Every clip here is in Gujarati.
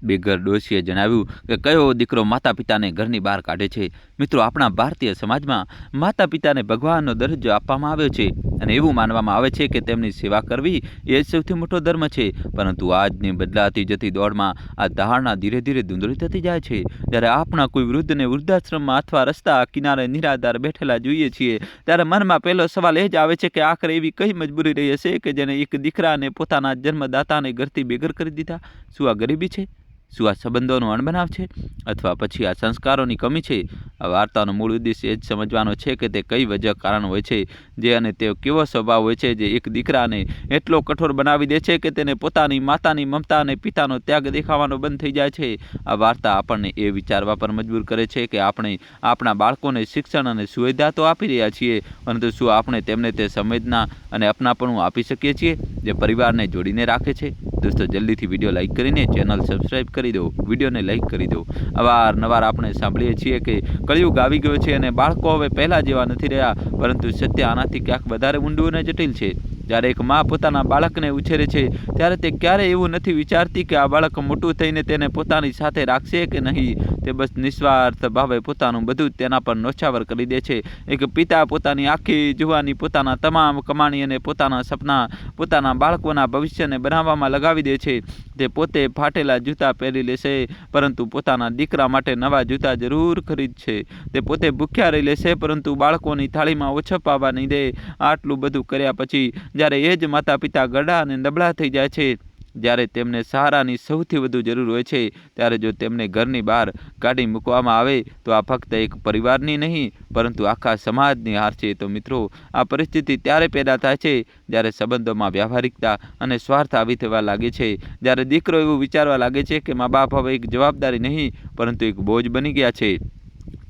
બેઘર ડોશીએ જણાવ્યું કે કયો દીકરો માતા પિતાને ઘરની બહાર કાઢે છે। મિત્રો, આપણા ભારતીય સમાજમાં માતા પિતાને ભગવાનનો દરજ્જો આપવામાં આવ્યો છે અને એવું માનવામાં આવે છે કે તેમની સેવા કરવી એ સૌથી મોટો ધર્મ છે। પરંતુ આજની બદલાતી જતી દોડમાં આ ધારણા ધીરે ધીરે ધૂંધળી થતી જાય છે। જ્યારે આપણા કોઈ વૃદ્ધને વૃદ્ધાશ્રમમાં અથવા રસ્તા કિનારે નિરાધાર બેઠેલા જોઈએ છીએ ત્યારે મનમાં પહેલો સવાલ એ જ આવે છે કે આખરે એવી કઈ મજબૂરી રહી હશે કે જેને એક દીકરાને પોતાના જન્મદાતાને ઘરથી બેઘર કરી દીધા। શું આ ગરીબી છે? શું આ સંબંધોનો અણબનાવ છે? અથવા પછી આ સંસ્કારોની કમી છે? આ વાર્તાનો મૂળ ઉદ્દેશ એ જ સમજવાનો છે કે તે કઈ વજહ કારણ હોય છે જે અને તે કેવો સ્વભાવ હોય છે જે એક દીકરાને એટલો કઠોર બનાવી દે છે કે તેને પોતાની માતાની મમતા અને પિતાનો ત્યાગ દેખાવાનો બંધ થઈ જાય છે। આ વાર્તા આપણને એ વિચારવા પર મજબૂર કરે છે કે આપણે આપણા બાળકોને શિક્ષણ અને સુવિધા તો આપી રહ્યા છીએ, પરંતુ શું આપણે તેમને તે સંવેદના અને અપનાપણું આપી શકીએ છીએ જે પરિવારને જોડીને રાખે છે? દોસ્તો, જલ્દીથી વિડીયો લાઇક કરીને ચેનલ સબસ્ક્રાઇબ કરી દો, વિડીયોને લાઇક કરી દો। અવારનવાર આપણે સાંભળીએ છીએ કે કળિયુગ આવી ગયો છે અને બાળકો હવે પહેલાં જેવા નથી રહ્યા, પરંતુ સત્ય આનાથી ક્યાંક વધારે ઊંડું અને જટિલ છે। જ્યારે એક મા પોતાના બાળકને ઉછેરે છે ત્યારે તે ક્યારેય એવું નથી વિચારતી કે આ બાળક મોટું થઈને તેને પોતાની સાથે રાખશે કે નહીં। તે બસ નિસ્વાર્થ ભાવે પોતાનું બધું જ તેના પર નોછાવર કરી દે છે। એક પિતા પોતાની આખી જુવાની, પોતાના તમામ કમાણી અને પોતાના સપના પોતાના બાળકોના ભવિષ્યને બનાવવામાં લગાવી દે છે। તે પોતે ફાટેલા જૂતા પહેરી લેશે, પરંતુ પોતાના દીકરા માટે નવા જૂતા જરૂર ખરીદશે। તે પોતે ભૂખ્યા રહી લેશે, પરંતુ બાળકોની થાળીમાં ઓછો પાવા નહીં દે। આટલું બધું કર્યા પછી જ્યારે એ જ માતા પિતા ગરડા અને નબળા થઈ જાય છે, જ્યારે તેમને સહારાની સૌથી વધુ જરૂર હોય છે, ત્યારે જો તેમને ઘરની બહાર કાઢી મૂકવામાં આવે તો આ ફક્ત એક પરિવારની નહીં પરંતુ આખા સમાજની હાર છે। તો મિત્રો, આ પરિસ્થિતિ ત્યારે પેદા થાય છે જ્યારે સંબંધોમાં વ્યવહારિકતા અને સ્વાર્થ આવી થવા લાગે છે। જ્યારે દીકરો એવું વિચારવા લાગે છે કે મા બાપ હવે એક જવાબદારી નહીં પરંતુ એક બોજ બની ગયા છે,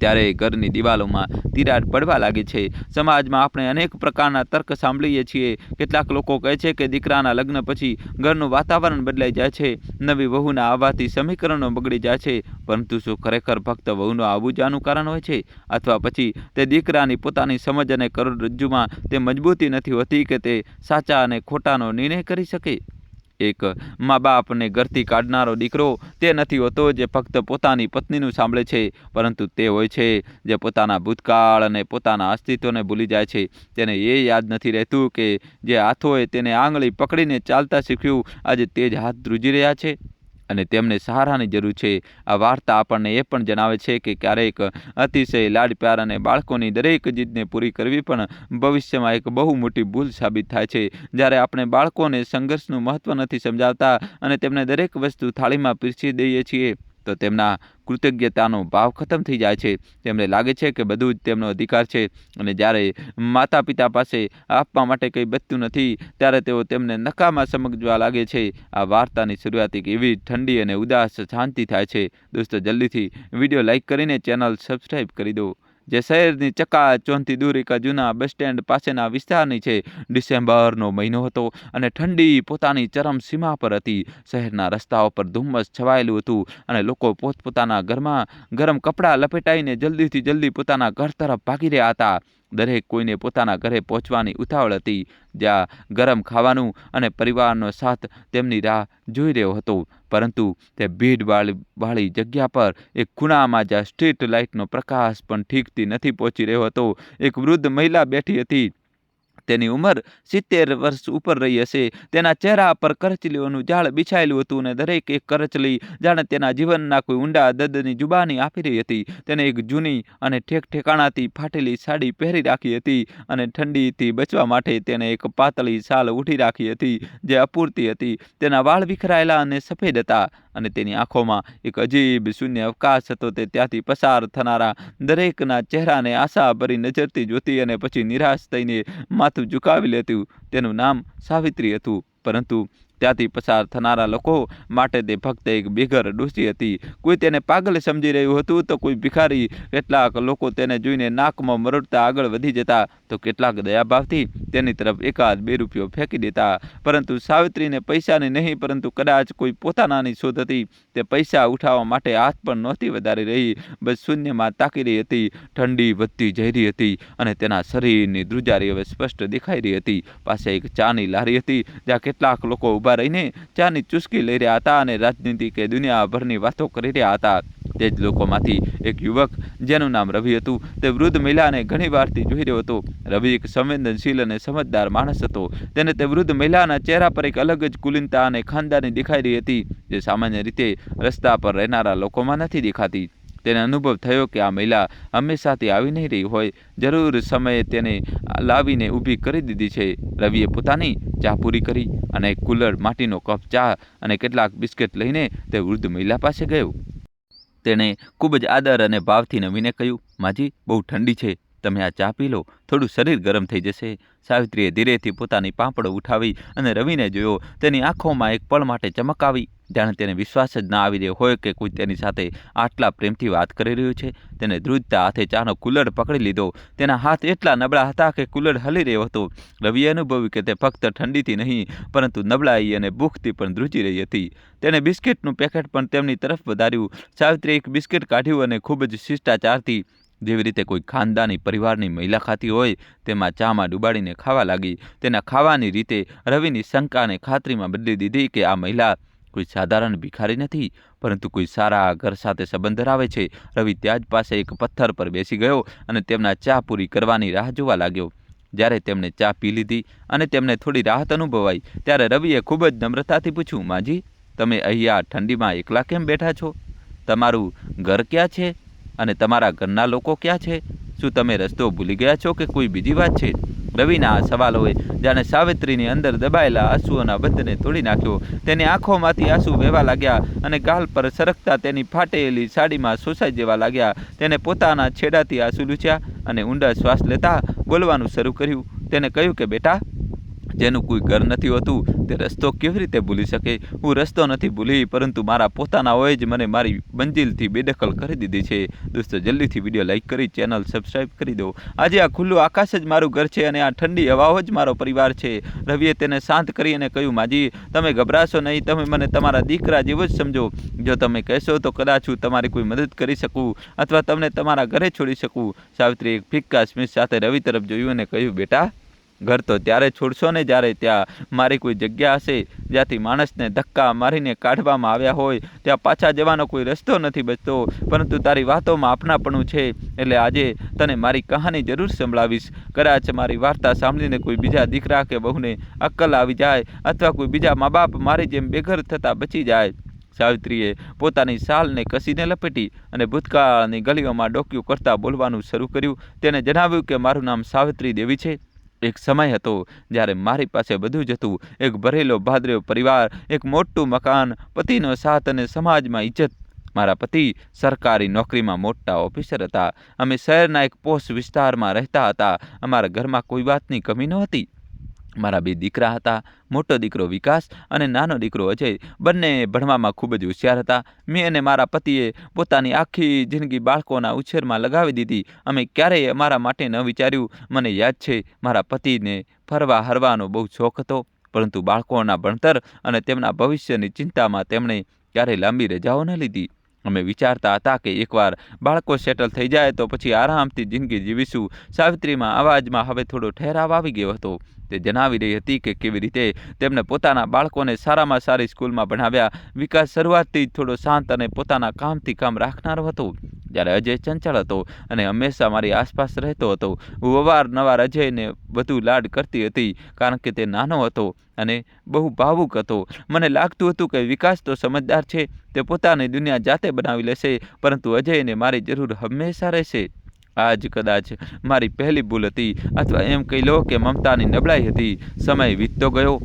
ત્યારે ઘરની દિવાલોમાં તિરાડ પડવા લાગે છે। સમાજમાં આપણે અનેક પ્રકારના તર્ક સાંભળીએ છીએ। કેટલાક લોકો કહે છે કે દીકરાના લગ્ન પછી ઘરનું વાતાવરણ બદલાઈ જાય છે, નવી વહુના આવવાથી સમીકરણો બગડી જાય છે, પરંતુ શું ખરેખર ફક્ત વહુનું આવવું જ આનું કારણ હોય છે? અથવા પછી તે દીકરાની પોતાની સમજ અને કરોડરજ્જુમાં તે મજબૂતી નથી હોતી કે તે સાચા અને ખોટાનો નિર્ણય કરી શકે? એક મા બાપને ઘરથી કાઢનારો દીકરો તે નથી હોતો જે ફક્ત પોતાની પત્નીનું સાંભળે છે, પરંતુ તે હોય છે જે પોતાના ભૂતકાળ અને પોતાના અસ્તિત્વને ભૂલી જાય છે। તેને એ યાદ નથી રહેતું કે જે હાથોએ તેને આંગળી પકડીને ચાલતા શીખ્યું આજે તે જ હાથ ધ્રુજી રહ્યા છે અને તેમને સહારાની જરૂર છે। આ વાર્તા આપણને એ પણ જણાવે છે કે ક્યારેક અતિશય લાડ પ્યાર અને બાળકોની દરેક જીદને પૂરી કરવી પણ ભવિષ્યમાં એક બહુ મોટી ભૂલ સાબિત થાય છે। જ્યારે આપણે બાળકોને સંઘર્ષનું મહત્ત્વ નથી સમજાવતા અને તેમને દરેક વસ્તુ થાળીમાં પીરસી દઈએ છીએ તો તેમના કૃતજ્ઞતાનો ભાવ ખતમ થઈ જાય છે। તેમને લાગે છે કે બધું જ તેમનો અધિકાર છે અને જ્યારે માતા પિતા પાસે આપવા માટે કંઈ બચતું નથી ત્યારે તેઓ તેમને નકામા સમજવા લાગે છે। આ વાર્તાની શરૂઆત એક એવી ઠંડી અને ઉદાસ શાંતિ થાય છે। દોસ્તો, જલ્દીથી વિડીયો લાઇક કરીને ચેનલ સબસ્ક્રાઇબ કરી દો। જે શહેરની ચકાચોંધથી દૂર એક જૂના બસ સ્ટેન્ડ પાસેના વિસ્તારની છે। ડિસેમ્બરનો મહિનો હતો અને ઠંડી પોતાની ચરમ સીમા પર હતી। શહેરના રસ્તાઓ પર ધુમ્મસ છવાયેલું હતું અને લોકો પોતપોતાના ઘરમાં ગરમ કપડાં લપેટાઈને જલ્દી પોતાના ઘર તરફ ભાગી રહ્યા હતા। દરેક કોઈને પોતાના ઘરે પહોંચવાની ઉતાવળ હતી, જ્યાં ગરમ ખાવાનું અને પરિવારનો સાથ તેમની રાહ જોઈ રહ્યો હતો। પરંતુ તે ભીડવાળી જગ્યા પર એક ખૂણામાં જ્યાં સ્ટ્રીટ લાઇટનો પ્રકાશ પણ ઠીકથી નથી પહોંચી રહ્યો હતો, એક વૃદ્ધ મહિલા બેઠી હતી। તેની ઉંમર 70 વર્ષ ઉપર રહી હશે। તેના ચહેરા પર કરચલીઓનું ઝાડ બિછાયેલું હતું અને દરેક એક કરચલી જાણે તેના જીવનના કોઈ ઊંડા દર્દની જુબાની આપી રહી હતી। તેને એક જૂની અને ઠેકાણાથી ફાટેલી સાડી પહેરી રાખી હતી અને ઠંડીથી બચવા માટે તેને એક પાતળી શાલ ઓઢી રાખી હતી જે અપૂરતી હતી। તેના વાળ વિખરાયેલા અને સફેદ હતા અને તેની આંખોમાં એક અજીબ શૂન્ય અવકાશ હતો। તે ત્યાંથી પસાર થનારા દરેકના ચહેરાને આશાભરી નજરથી જોતી અને પછી નિરાશ થઈને માથું ઝુકાવી લેતું। તેનું નામ સાવિત્રી હતું, પરંતુ ત્યાંથી પસાર થનારા લોકો માટે તે ફક્ત એક બેઘર ડોશી હતી। કોઈ તેને પાગલ સમજી રહ્યું હતું તો કોઈ ભિખારી। કેટલાક લોકો તેને જોઈને નાકમાં મરડતા આગળ વધી જતા તો કેટલાક દયાભાવથી તેની તરફ એકાદ 2 રૂપિયો ફેંકી દેતા। પરંતુ સાવિત્રીને પૈસાની નહીં પરંતુ કદાચ કોઈ પોતાનાની શોધ હતી। તે પૈસા ઉઠાવવા માટે હાથ પણ નહોતી વધારી રહી, બસ શૂન્યમાં તાકી રહી હતી। ઠંડી વધતી જઈ રહી હતી અને તેના શરીરની ધ્રુજારી હવે સ્પષ્ટ દેખાઈ રહી હતી। પાસે એક ચાની લારી હતી જ્યાં કેટલાક લોકો ઊભા ઊભા રહીને ચાની ચુસ્કી લઈ રહ્યા હતા અને રાજનીતિ કે દુનિયાભરની વાતો કરી રહ્યા હતા. તે જ લોકોમાંથી એક યુવક જેનું નામ રવિ હતું તે વૃદ્ધ મહિલાને ઘણી વારથી જોઈ રહ્યો હતો. રવિ એક સંવેદનશીલ અને સમજદાર માણસ હતો. તેને તે વૃદ્ધ મહિલાના ચહેરા પર એક અલગ જ કુલીનતા અને ખાનદાની દેખાઈ રહી હતી, જે સામાન્ય રીતે રસ્તા પર રહેનારા લોકોમાં નથી દેખાતી. તેને અનુભવ થયો કે આ મહિલા હંમેશાથી આવી નહીં રહી હોય, જરૂર સમયે તેને લાવીને ઊભી કરી દીધી છે. રવિએ પોતાની ચા પૂરી કરી અને એક કુલર, માટીનો કપ ચા અને કેટલાક બિસ્કિટ લઈને તે વૃદ્ધ મહિલા પાસે ગયો. તેણે ખૂબ જ આદર અને ભાવથી નવીને કહ્યું, માજી, બહુ ઠંડી છે, તમે આ ચા પી લો, થોડું શરીર ગરમ થઈ જશે. સાવિત્રીએ ધીરેથી પોતાની પાંપડો ઉઠાવી અને રવિને જોયો. તેની આંખોમાં એક પળ માટે ચમક આવી, જાણે તેને વિશ્વાસ જ ના આવી રહ્યો હોય કે કોઈ તેની સાથે આટલા પ્રેમથી વાત કરી રહ્યું છે. તેને ધ્રુજતા હાથે ચાનો કુલર પકડી લીધો. તેના હાથ એટલા નબળા હતા કે કુલર હલી રહ્યો હતો. રવિએ અનુભવ્યું કે તે ફક્ત ઠંડીથી નહીં પરંતુ નબળાઈ અને ભૂખથી પણ ધ્રુજી રહી હતી. તેણે બિસ્કિટનું પેકેટ પણ તેમની તરફ વધાર્યું. સાવિત્રીએ એક બિસ્કિટ કાઢ્યું અને ખૂબ જ શિષ્ટાચારથી, જેવી રીતે કોઈ ખાનદાની પરિવારની મહિલા ખાતી હોય, તેમાં ચામાં ડૂબાડીને ખાવા લાગી. તેના ખાવાની રીતે રવિની શંકાને ખાતરીમાં બદલી દીધી કે આ મહિલા કોઈ સાધારણ ભિખારી નથી, પરંતુ કોઈ સારા ઘર સાથે સંબંધ ધરાવે છે. રવિ ત્યાં જ પાસે એક પથ્થર પર બેસી ગયો અને તેમના ચા પૂરી કરવાની રાહ જોવા લાગ્યો. જ્યારે તેમણે ચા પી લીધી અને તેમને થોડી રાહત અનુભવાઈ, ત્યારે રવિએ ખૂબ જ નમ્રતાથી પૂછ્યું, માજી, તમે અહીંયા ઠંડીમાં એકલા કેમ બેઠા છો? તમારું ઘર ક્યાં છે અને તમારા ઘરના લોકો ક્યાં છે? શું તમે રસ્તો ભૂલી ગયા છો કે કોઈ બીજી વાત છે? રવિના આ સવાલોએ જાણે સાવિત્રીની અંદર દબાયેલા આંસુઓના બંધને તોડી નાખ્યો. તેની આંખોમાંથી આંસુ વહેવા લાગ્યા અને ગાલ પર સરકતા તેની ફાટેલી સાડીમાં શોષાઈ જવા લાગ્યા. તેને પોતાના છેડાથી આંસુ લૂછ્યા અને ઊંડા શ્વાસ લેતા બોલવાનું શરૂ કર્યું. તેને કહ્યું કે બેટા, જેનું કોઈ ઘર નથી હોતું તે રસ્તો કેવી રીતે ભૂલી શકે? હું રસ્તો નથી ભૂલી, પરંતુ મારા પોતાના હોય જ મને મારી મંજિલથી બેદખલ કરી દીધી છે. દોસ્તો, જલ્દીથી વિડીયો લાઇક કરી ચેનલ સબસ્ક્રાઈબ કરી દો. આજે આ ખુલ્લું આકાશ જ મારું ઘર છે અને આ ઠંડી હવાઓ જ મારો પરિવાર છે. રવિએ તેને શાંત કરી અને કહ્યું, માજી, તમે ગભરાશો નહીં, તમે મને તમારા દીકરા જેવો જ સમજો. જો તમે કહેશો તો કદાચ હું તમારી કોઈ મદદ કરી શકું અથવા તમને તમારા ઘરે છોડી શકું. સાવિત્રીએ એક ફિક્કા સ્મિત સાથે રવિ તરફ જોયું અને કહ્યું, બેટા, ઘર તો ત્યારે છોડશો ને જ્યારે ત્યાં મારી કોઈ જગ્યા હશે. જ્યાંથી માણસને ધક્કા મારીને કાઢવામાં આવ્યા હોય ત્યાં પાછા જવાનો કોઈ રસ્તો નથી બચતો, પરંતુ તારી વાતોમાં આપનાપણું છે. એટલે આજે તને મારી કહાની જરૂર સંભળાવીશ. કદાચ મારી વાર્તા સાંભળીને કોઈ બીજા દીકરા કે બહુને અક્કલ આવી જાય અથવા કોઈ બીજા મા બાપ મારી જેમ બેઘર થતાં બચી જાય. સાવિત્રીએ પોતાની શાલને કસીને લપેટી અને ભૂતકાળની ગલીઓમાં ડોક્યું કરતાં બોલવાનું શરૂ કર્યું. તેને જણાવ્યું કે મારું નામ સાવિત્રી દેવી છે. એક સમય હતો જ્યારે મારી પાસે બધું જ હતું, એક ભરેલો ભાદરેવો પરિવાર, એક મોટું મકાન, પતિનો સાથ અને સમાજમાં ઇજ્જત. મારા પતિ સરકારી નોકરીમાં મોટા ઓફિસર હતા. અમે શહેરના એક પોશ વિસ્તારમાં રહેતા હતા. અમારા ઘરમાં કોઈ વાતની કમી નહોતી. મારા બે દીકરા હતા, મોટો દીકરો વિકાસ અને નાનો દીકરો અજય. બંને ભણવામાં ખૂબ જ હોશિયાર હતા. મેં અને મારા પતિએ પોતાની આખી જિંદગી બાળકોના ઉછેરમાં લગાવી દીધી. અમે ક્યારેય અમારા માટે ન વિચાર્યું. મને યાદ છે, મારા પતિને ફરવા હરવાનો બહુ શોખ હતો, પરંતુ બાળકોના ભણતર અને તેમના ભવિષ્યની ચિંતામાં તેમણે ક્યારેય લાંબી રજાઓ ન લીધી. અમે વિચારતા હતા કે એકવાર બાળકો સેટલ થઈ જાય તો પછી આરામથી જિંદગી જીવીશું. સાવિત્રીમાં અવાજમાં હવે થોડો ઠહેરાવ આવી ગયો હતો. તે જણાવી રહી હતી કે કેવી રીતે તેમણે પોતાના બાળકોને સારામાં સારી સ્કૂલમાં ભણાવ્યા. વિકાસ શરૂઆતથી જ થોડો શાંત અને પોતાના કામથી કામ રાખનારો હતો, જ્યારે અજય ચંચળ હતો અને હંમેશા મારી આસપાસ રહેતો હતો. હું અવારનવાર અજયને વધુ લાડ કરતી હતી કારણ કે તે નાનો હતો અને બહુ ભાવુક હતો. મને લાગતું હતું કે વિકાસ તો સમજદાર છે, તે પોતાની દુનિયા જાતે બનાવી લેશે, પરંતુ અજયને મારી જરૂર હંમેશા રહેશે. આ જ કદાચ મારી પહેલી ભૂલ હતી, અથવા એમ કહી લો કે મમતાની નબળાઈ હતી. સમય વીતતો ગયો,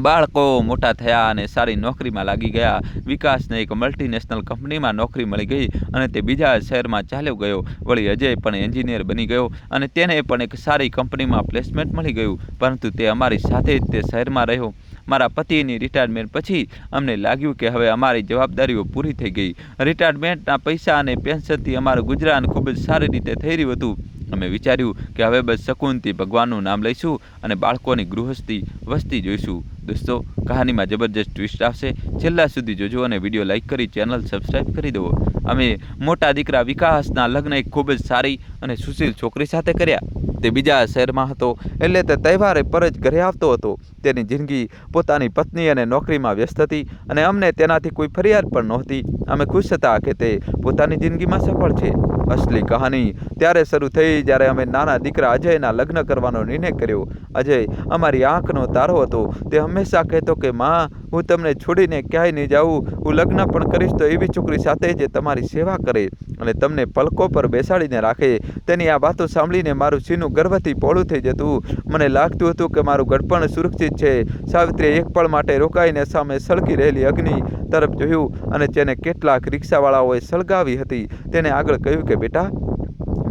બાળકો મોટા થયા અને સારી નોકરીમાં લાગી ગયા. વિકાસને એક મલ્ટીનેશનલ કંપનીમાં નોકરી મળી ગઈ અને તે બીજા શહેરમાં ચાલ્યો ગયો. વળી અજય પણ એન્જિનિયર બની ગયો અને તેને પણ એક સારી કંપનીમાં પ્લેસમેન્ટ મળી ગયું, પરંતુ તે અમારી સાથે જ તે શહેરમાં રહ્યો. મારા પતિની રિટાયરમેન્ટ પછી અમને લાગ્યું કે હવે અમારી જવાબદારીઓ પૂરી થઈ ગઈ. રિટાયરમેન્ટના પૈસા અને પેન્શનથી અમારું ગુજરાન ખૂબ જ સારી રીતે થઈ રહ્યું હતું. અમે વિચાર્યું કે હવે બસ શકુનથી ભગવાનનું નામ લઈશું અને બાળકોની ગૃહસ્થી વસ્તી જોઈશું. દોસ્તો, કહાનીમાં જબરજસ્ત ટ્વિસ્ટ આવશે. છેલ્લા સુધી જોજો અને વિડીયો લાઇક કરી ચેનલ સબસ્ક્રાઈબ કરી દો. અમે મોટા દીકરા વિકાસના લગ્ન એક ખૂબ જ સારી અને સુશીલ છોકરી સાથે કર્યા. તે બીજા શહેરમાં હતો, એટલે તે તહેવારે પર જ ઘરે આવતો હતો. તેની જિંદગી પોતાની પત્ની અને નોકરીમાં વ્યસ્ત હતી અને અમને તેનાથી કોઈ ફરિયાદ પણ નહોતી. અમે ખુશ હતા કે તે પોતાની જિંદગીમાં સફળ છે. અસલી કહાની ત્યારે શરૂ થઈ જ્યારે અમે નાના દીકરા અજયના લગ્ન કરવાનો નિર્ણય કર્યો. અજય અમારી આંખનો તારો હતો. તે હંમેશા કહેતો કે માં, હું તમને છોડીને ક્યાંય નહીં જાઉં. હું લગ્ન પણ કરીશ તો એવી છોકરી સાથે જે તમારી સેવા કરે અને તમને પલકો પર બેસાડીને રાખે. તેની આ વાતો સાંભળીને મારું સીનું ગર્વથી પહોળું થઈ જતું. મને લાગતું હતું કે મારું ગળપણ સુરક્ષિત છે. સાવિત્રીએ એક પળ માટે રોકાઈને સામે સળગી રહેલી અગ્નિ તરફ જોયું અને જેને કેટલાક રિક્ષાવાળાઓએ સળગાવી હતી. તેને આગળ કહ્યું કે બેટા,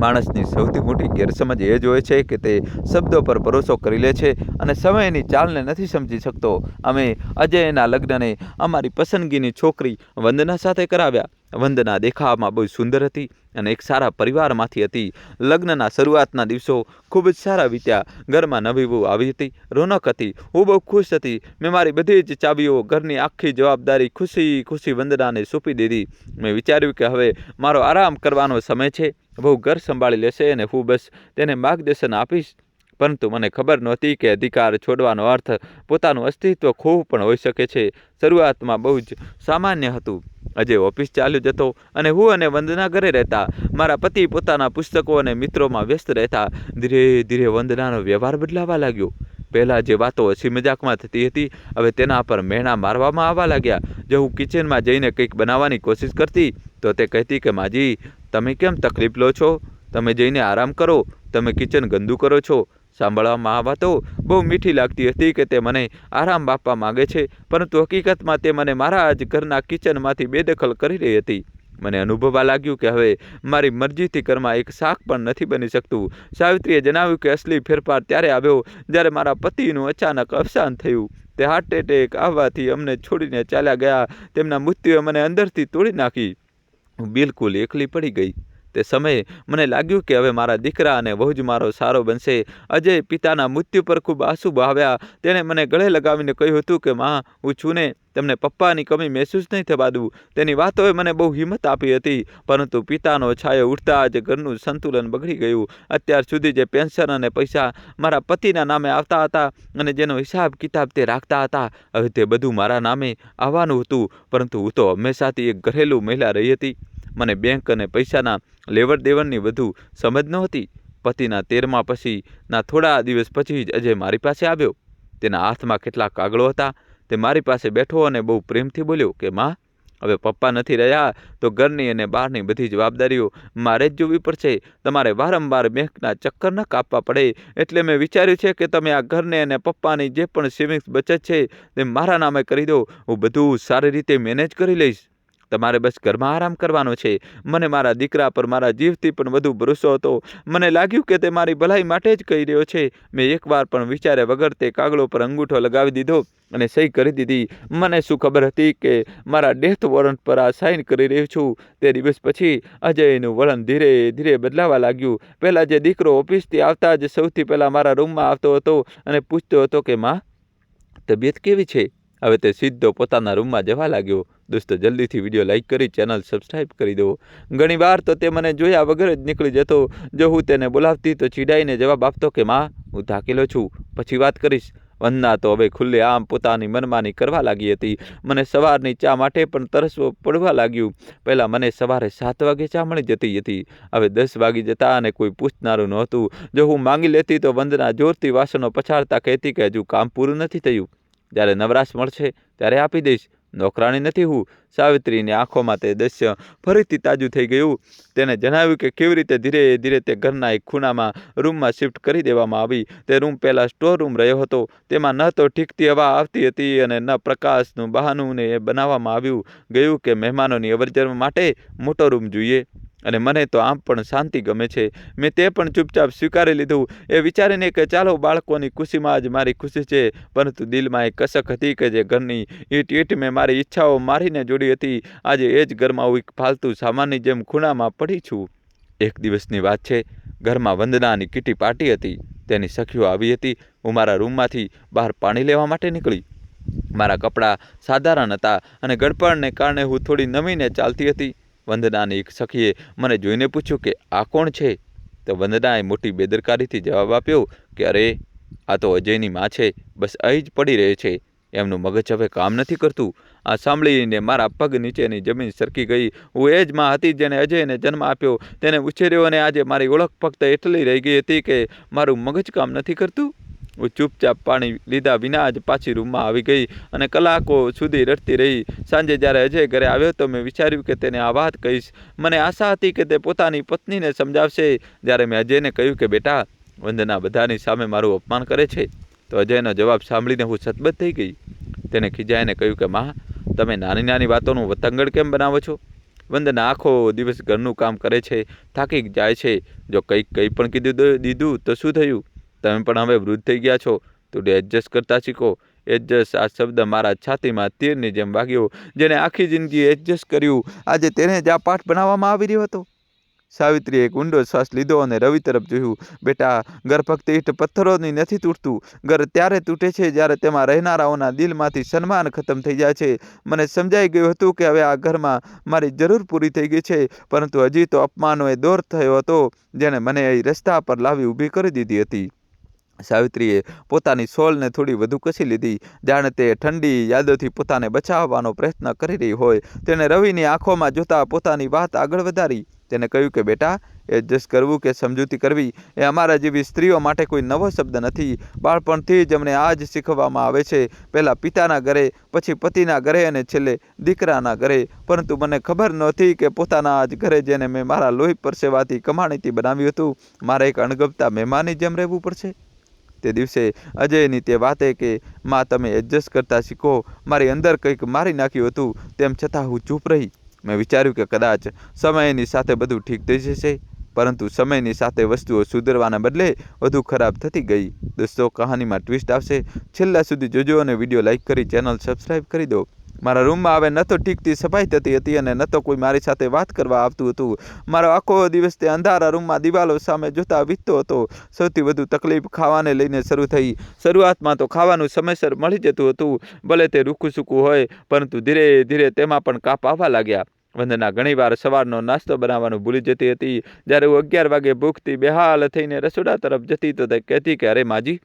માણસની સૌથી મોટી ગેરસમજ એ જ હોય છે કે તે શબ્દો પર ભરોસો કરી લે છે અને સમયની ચાલને નથી સમજી શકતો. અમે અજયના લગ્નને અમારી પસંદગીની છોકરી વંદના સાથે કરાવ્યા. વંદના દેખાવમાં બહુ સુંદર હતી અને એક સારા પરિવારમાંથી હતી. લગ્નના શરૂઆતના દિવસો ખૂબ જ સારા વીત્યા. ઘરમાં નવી વહુ આવી હતી, રોનક હતી. હું બહુ ખુશ હતી. મેં મારી બધી જ ચાવીઓ, ઘરની આખી જવાબદારી ખુશી ખુશી વંદનાને સોંપી દીધી. મેં વિચાર્યું કે હવે મારો આરામ કરવાનો સમય છે. બહુ ઘર સંભાળી લેશે અને હું બસ તેને માર્ગદર્શન આપીશ. પરંતુ મને ખબર નહોતી કે અધિકાર છોડવાનો અર્થ પોતાનું અસ્તિત્વ ખોવું પણ હોઈ શકે છે. શરૂઆતમાં બહુ જ સામાન્ય હતું. અજય ઓફિસ ચાલ્યો જતો અને હું અને વંદના ઘરે રહેતા. મારા પતિ પોતાના પુસ્તકો અને મિત્રોમાં વ્યસ્ત રહેતા. ધીરે ધીરે વંદનાનો વ્યવહાર બદલાવા લાગ્યો. પહેલાં જે વાતો હસી મજાકમાં થતી હતી, હવે તેના પર મહેણા મારવામાં આવવા લાગ્યા. જો હું કિચનમાં જઈને કંઈક બનાવવાની કોશિશ કરતી તો તે કહેતી કે માજી, તમે કેમ તકલીફ લો છો? તમે જઈને આરામ કરો. તમે કિચન ગંદુ કરો છો. સાંભળવામાં આ વાતો બહુ મીઠી લાગતી હતી કે તે મને આરામ આપવા માગે છે, પરંતુ હકીકતમાં તે મને મારા જ ઘરના કિચનમાંથી બેદખલ કરી રહી હતી. મને અનુભવવા લાગ્યું કે હવે મારી મરજીથી ઘરમાં એક શાક પણ નથી બની શકતું. સાવિત્રીએ જણાવ્યું કે અસલી ફેરફાર ત્યારે આવ્યો જ્યારે મારા પતિનું અચાનક અવસાન થયું. તે હાર્ટ એટેક આવવાથી અમને છોડીને ચાલ્યા ગયા. તેમના મૃત્યુએ મને અંદરથી તોડી નાખી. હું બિલકુલ એકલી પડી ગઈ. તે સમયે મને લાગ્યું કે હવે મારા દીકરા અને વહુ જ મારો સારો બનશે. અજય પિતાના મૃત્યુ પર ખૂબ આંસુ બહાવ્યા. તેણે મને ગળે લગાવીને કહ્યું હતું કે માં, હું છું ને, તમને પપ્પાની કમી મહેસૂસ નહીં થવા દઉં. તેની વાતોએ મને બહુ હિંમત આપી હતી, પરંતુ પિતાનો છાયો ઉઠતા જ ઘરનું સંતુલન બગડી ગયું. અત્યાર સુધી જે પેન્શન અને પૈસા મારા પતિના નામે આવતા હતા અને જેનો હિસાબ કિતાબ તે રાખતા હતા, હવે તે બધું મારા નામે આવવાનું હતું. પરંતુ હું તો હંમેશાથી એક ઘરેલું મહિલા રહી હતી. મને બેંક અને પૈસાના લેવડ દેવડની વધુ સમજ નહોતી. પતિના 13મા પછીના થોડા દિવસ પછી જ અજય મારી પાસે આવ્યો. તેના હાથમાં કેટલાક કાગળો હતા. તે મારી પાસે બેઠો અને બહુ પ્રેમથી બોલ્યો કે માં, હવે પપ્પા નથી રહ્યા તો ઘરની અને બહારની બધી જવાબદારીઓ મારે જ જોવી પડશે. તમારે વારંવાર બેંકના ચક્કર ન કાપવા પડે. એટલે મેં વિચાર્યું છે કે તમે આ ઘરને અને પપ્પાની જે પણ સેવિંગ્સ બચત છે તે મારા નામે કરી દો. હું બધું સારી રીતે મેનેજ કરી લઈશ. તમારે બસ ઘરમાં આરામ કરવાનો છે. મને મારા દીકરા પર મારા જીવથી પણ વધુ ભરોસો હતો. મને લાગ્યું કે તે મારી ભલાઈ માટે જ કહી રહ્યો છે. મેં એકવાર પણ વિચાર્યા વગર તે કાગળો પર અંગૂઠો લગાવી દીધો અને સહી કરી દીધી. મને શું ખબર હતી કે મારા ડેથ વોરંટ પર આ સાઇન કરી રહ્યો છું. તે દિવસ પછી અજયનું વલણ ધીરે ધીરે બદલાવા લાગ્યું. પહેલાં જે દીકરો ઓફિસથી આવતા જ સૌથી પહેલાં મારા રૂમમાં આવતો હતો અને પૂછતો હતો કે માં, તબિયત કેવી છે, હવે તે સીધો પોતાના રૂમમાં જવા લાગ્યો. દોસ્તો, જલ્દીથી વિડીયો લાઇક કરી ચેનલ સબસ્ક્રાઈબ કરી દો. ઘણીવાર તો તે મને જોયા વગર જ નીકળી જતો. જો હું તેને બોલાવતી તો ચીડાઈને જવાબ આપતો કે માં, હું થાકેલો છું, પછી વાત કરીશ. વંદના તો હવે ખુલ્લે આમ પોતાની મનમાની કરવા લાગી હતી. મને સવારની ચા માટે પણ તરસવું પડવા લાગ્યું. પહેલાં મને સવારે 7 વાગે ચા મળી જતી હતી. હવે 10 વાગી જતા અને કોઈ પૂછનારું નહોતું. જો હું માંગી લેતી તો વંદના જોરથી વાસણો પછાડતા કહેતી કે હજુ કામ પૂરું નથી થયું, જ્યારે નવરાશ મળશે ત્યારે આપી દઈશ. નોકરાણી નથી હું. સાવિત્રીની આંખોમાં તે દૃશ્ય ફરીથી તાજું થઈ ગયું. તેને જણાવ્યું કે કેવી રીતે ધીરે ધીરે તે ઘરના એક ખૂણામાં રૂમમાં શિફ્ટ કરી દેવામાં આવી. તે રૂમ પહેલાં સ્ટોર રૂમ રહ્યો હતો. તેમાં ન તો ઠીકથી હવા આવતી હતી અને ન પ્રકાશનું બહાનું. એ બનાવવામાં આવ્યું ગયું કે મહેમાનોની અવરજવર માટે મોટો રૂમ જોઈએ અને મને તો આમ પણ શાંતિ ગમે છે. મેં તે પણ ચૂપચાપ સ્વીકારી લીધું, એ વિચારીને કે ચાલો, બાળકોની ખુશીમાં જ મારી ખુશી છે. પરંતુ દિલમાં એક કસક હતી કે જે ઘરની ઈટ મેં મારી ઈચ્છાઓ મારીને જોડી હતી. આજે એ જ ઘરમાં હું એક ફાલતુ સામાનની જેમ ખૂણામાં પડી છું. એક દિવસની વાત છે. ઘરમાં વંદનાની કીટી પાર્ટી હતી. તેની સખીઓ આવી હતી. હું મારા રૂમમાંથી બહાર પાણી લેવા માટે નીકળી. મારા કપડાં સાધારણ હતા અને ગડપણને કારણે હું થોડી નમીને ચાલતી હતી. વંદનાની એક સખીએ મને જોઈને પૂછ્યું કે આ કોણ છે? તો વંદનાએ મોટી બેદરકારીથી જવાબ આપ્યો કે અરે આ તો અજયની માં છે, બસ અહીં જ પડી રહે છે, એમનું મગજ હવે કામ નથી કરતું. આ સાંભળીને મારા પગ નીચેની જમીન સરકી ગઈ. હું એ જ માં હતી જેણે અજયને જન્મ આપ્યો, તેને ઉછેર્યો, અને આજે મારી ઓળખ ફક્ત એટલી રહી ગઈ હતી કે મારું મગજ કામ નથી કરતું. હું ચૂપચાપ પાણી લીધા વિના જ પાછી રૂમમાં આવી ગઈ અને કલાકો સુધી રડતી રહી. સાંજે જ્યારે અજય ઘરે આવ્યો તો મેં વિચાર્યું કે તેને આ વાત કહીશ. મને આશા હતી કે તે પોતાની પત્નીને સમજાવશે. જ્યારે મેં અજયને કહ્યું કે બેટા, વંદના બધાની સામે મારું અપમાન કરે છે, તો અજયનો જવાબ સાંભળીને હું સતબત થઈ ગઈ. તેને ખીજાઈને કહ્યું કે માં, તમે નાની નાની વાતોનું વતંગડ કેમ બનાવો છો? વંદના આખો દિવસ ઘરનું કામ કરે છે, થાકી જાય છે. જો કંઈ પણ દીધું તો શું થયું? તમે પણ હવે વૃદ્ધ થઈ ગયા છો, થોડું એડજસ્ટ કરતા શીખો. એડજસ્ટ આ શબ્દ મારા છાતીમાં તીરની જેમ વાગ્યો. જેને આખી જિંદગી એડજસ્ટ કર્યું, આજે તેને જ આ પાઠ બનાવવામાં આવી રહ્યો હતો. સાવિત્રીએ એક ઊંડો શ્વાસ લીધો અને રવિ તરફ જોયું. બેટા, ઘર ફક્ત ઈંટ પથ્થરોની નથી તૂટતું. ઘર ત્યારે તૂટે છે જ્યારે તેમાં રહેનારાઓના દિલમાંથી સન્માન ખતમ થઈ જાય છે. મને સમજાઈ ગયું હતું કે હવે આ ઘરમાં મારી જરૂર પૂરી થઈ ગઈ છે, પરંતુ હજી તો અપમાનનો એ દોર થયો હતો જેણે મને અહીં રસ્તા પર લાવી ઊભી કરી દીધી હતી. સાવિત્રીએ પોતાની સોલને થોડી વધુ કસી લીધી, જાણે તે ઠંડી યાદોથી પોતાને બચાવવાનો પ્રયત્ન કરી રહી હોય. તેણે રવિની આંખોમાં જોતા પોતાની વાત આગળ વધારી. તેને કહ્યું કે બેટા, એડજસ્ટ કરવું કે સમજૂતી કરવી એ અમારા જેવી સ્ત્રીઓ માટે કોઈ નવો શબ્દ નથી. બાળપણથી જ અમને આ જ શીખવવામાં આવે છે, પહેલાં પિતાના ઘરે, પછી પતિના ઘરે અને છેલ્લે દીકરાના ઘરે. પરંતુ મને ખબર નહોતી કે પોતાના જ ઘરે, જેને મેં મારા લોહી પરસેવાથી કમાણીથી બનાવ્યું હતું, મારે એક અણગમતા મહેમાનની જેમ રહેવું પડશે. તે દિવસે અજયની તે વાતે કે માં તમે એડજસ્ટ કરતા શીખો, મારી અંદર કંઈક મારી નાખ્યું હતું. તેમ છતાં હું ચૂપ રહી. મેં વિચાર્યું કે કદાચ સમયની સાથે બધું ઠીક થઈ જશે, પરંતુ સમયની સાથે વસ્તુઓ સુધરવાના બદલે વધુ ખરાબ થતી ગઈ. દોસ્તો, કહાનીમાં ટ્વિસ્ટ આવશે. છેલ્લા સુધી જોજો અને વિડીયો લાઇક કરી ચેનલ સબસ્ક્રાઈબ કરી દો. મારા રૂમમાં હવે ન તો ઠીકથી સફાઈ થતી હતી અને ન તો કોઈ મારી સાથે વાત કરવા આવતું હતું. મારો આખો દિવસ તે અંધારા રૂમમાં દિવાલો સામે જોતા વીતતો હતો. સૌથી વધુ તકલીફ ખાવાને લઈને શરૂ થઈ. શરૂઆતમાં તો ખાવાનું સમયસર મળી જતું હતું, ભલે તે રૂખું સૂકું હોય, પરંતુ ધીરે ધીરે તેમાં પણ કાપ આવવા લાગ્યા. વંદના ઘણીવાર સવારનો નાસ્તો બનાવવાનું ભૂલી જતી હતી. જ્યારે હું 11 વાગે ભૂખથી બેહાલ થઈને રસોડા તરફ જતી તો તે કહેતી કે અરે માજી,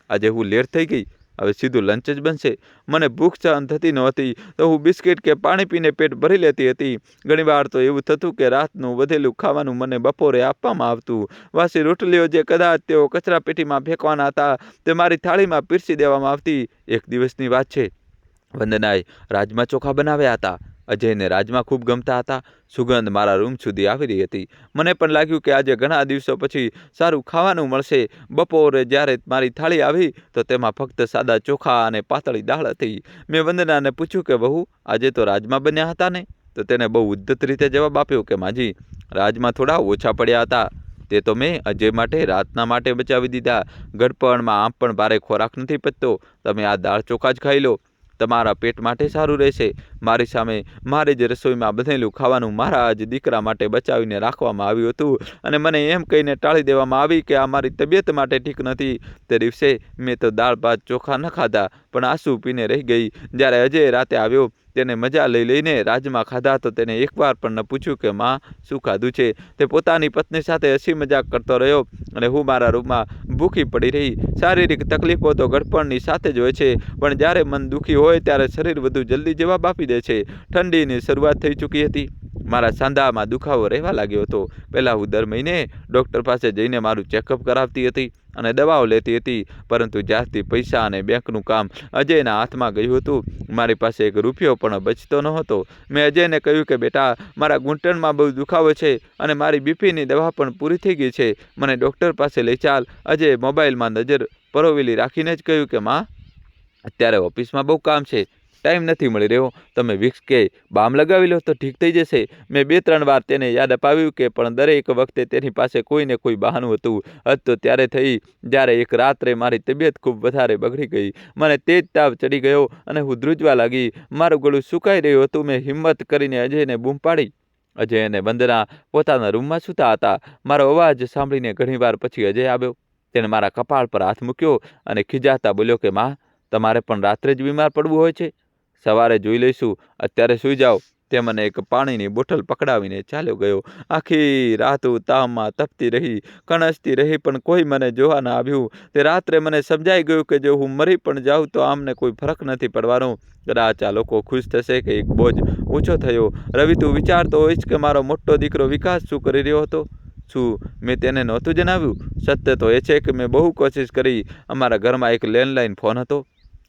આજે હું લેટ થઈ ગઈ, હવે સીધું લંચ જ બનશે. મને ભૂખ સહન થતી નહોતી તો હું બિસ્કિટ કે પાણી પીને પેટ ભરી લેતી હતી. ઘણીવાર તો એવું થતું કે રાતનું વધેલું ખાવાનું મને બપોરે આપવામાં આવતું. વાસી રોટલીઓ જે કદાચ તેઓ કચરાપેટીમાં ફેંકવાના હતા, તે મારી થાળીમાં પીરસી દેવામાં આવતી. એક દિવસની વાત છે, વંદનાએ રાજમા ચોખા બનાવ્યા હતા. અજયને રાજમા ખૂબ ગમતા હતા. સુગંધ મારા રૂમ સુધી આવી રહી હતી. મને પણ લાગ્યું કે આજે ઘણા દિવસો પછી સારું ખાવાનું મળશે. બપોરે જ્યારે મારી થાળી આવી તો તેમાં ફક્ત સાદા ચોખા અને પાતળી દાળ હતી. મેં વંદનાને પૂછ્યું કે બહુ, આજે તો રાજમા બન્યા હતા ને? તો તેને બહુ ઉદ્ધત રીતે જવાબ આપ્યો કે માજી, રાજમા થોડા ઓછા પડ્યા હતા, તે તો મેં અજય માટે રાતના માટે બચાવી દીધા. ગડપણમાં આમ પણ ભારે ખોરાક નથી પચતો, તમે આ દાળ ચોખા જ ખાઈ લો, તમારા પેટ માટે સારું રહેશે. મારી સામે મારી જ રસોઈમાં બનેલું ખાવાનું મારા જ દીકરા માટે બચાવીને રાખવામાં આવ્યું હતું અને મને એમ કહીને ટાળી દેવામાં આવી કે આ મારી તબિયત માટે ઠીક નથી. તે દિવસે મેં તો દાળ ભાત ચોખા ન ખાધા, પણ આંસુ પીને રહી ગઈ. જ્યારે અજય રાતે આવ્યો, તેને મજા લઈને રાજમા ખાધા તો તેને એકવાર પણ ન પૂછ્યું કે માં શું ખાધું છે. તે પોતાની પત્ની સાથે હસી મજાક કરતો રહ્યો અને હું મારા રૂમમાં ભૂખી પડી રહી. શારીરિક તકલીફો તો ગડપણની સાથે જ હોય છે, પણ જ્યારે મન દુઃખી હોય ત્યારે શરીર વધુ જલ્દી જવાબ આપી દે છે. ઠંડીની શરૂઆત થઈ ચૂકી હતી. મારા સાંધામાં દુખાવો રહેવા લાગ્યો હતો. પહેલાં હું દર મહિને ડૉક્ટર પાસે જઈને મારું ચેકઅપ કરાવતી હતી અને દવાઓ લેતી હતી, પરંતુ જ્યારથી પૈસા અને બેંકનું કામ અજયના હાથમાં ગયું હતું, મારી પાસે એક રૂપિયો પણ બચતો નહોતો. મેં અજયને કહ્યું કે બેટા, મારા ઘૂંટણમાં બહુ દુખાવો છે અને મારી બીપીની દવા પણ પૂરી થઈ ગઈ છે, મને ડૉક્ટર પાસે લઈ ચાલ. અજયે મોબાઈલમાં નજર પરોવેલી રાખીને જ કહ્યું કે માં, અત્યારે ઓફિસમાં બહુ કામ છે, ટાઈમ નથી મળી રહ્યો, તમે વિક્સ કે બામ લગાવી લો તો ઠીક થઈ જશે. મેં 2-3 વાર તેને યાદ અપાવ્યું કે પણ દરેક વખતે તેની પાસે કોઈ ને કોઈ બહાનું હતું. હદ તો ત્યારે થઈ જ્યારે એક રાત્રે મારી તબિયત ખૂબ વધારે બગડી ગઈ. મને તેજ તાવ ચડી ગયો અને હું ધ્રુજવા લાગી. મારું ગળું સુકાઈ રહ્યું હતું. મેં હિંમત કરીને અજયને બૂમ પાડી. અજય અને વંદના પોતાના રૂમમાં સૂતા હતા. મારો અવાજ સાંભળીને ઘણીવાર પછી અજય આવ્યો. તેણે મારા કપાળ પર હાથ મૂક્યો અને ખીજાતા બોલ્યો કે માં, તમારે પણ રાત્રે જ બીમાર પડવું હોય છે, સવારે જોઈ લઈશું, અત્યારે સૂઈ જાઓ. તે મને એક પાણીની બોટલ પકડાવીને ચાલ્યો ગયો. આખી રાત હું તાવમાં તપતી રહી, કણસતી રહી, પણ કોઈ મને જોવા ના આવ્યું. તે રાત્રે મને સમજાઈ ગયું કે જો હું મરી પણ જાઉં તો આમને કોઈ ફરક નથી પડવાનો. કદાચ આ લોકો ખુશ થશે કે એક બોજ ઓછો થયો. રવિ, તું વિચારતો હોઈશ કે મારો મોટો દીકરો વિકાસ શું કરી રહ્યો હતો? શું મેં તેને નહોતું જણાવ્યું? સત્ય તો એ છે કે મેં બહુ કોશિશ કરી. અમારા ઘરમાં એક લેન્ડલાઇન ફોન હતો.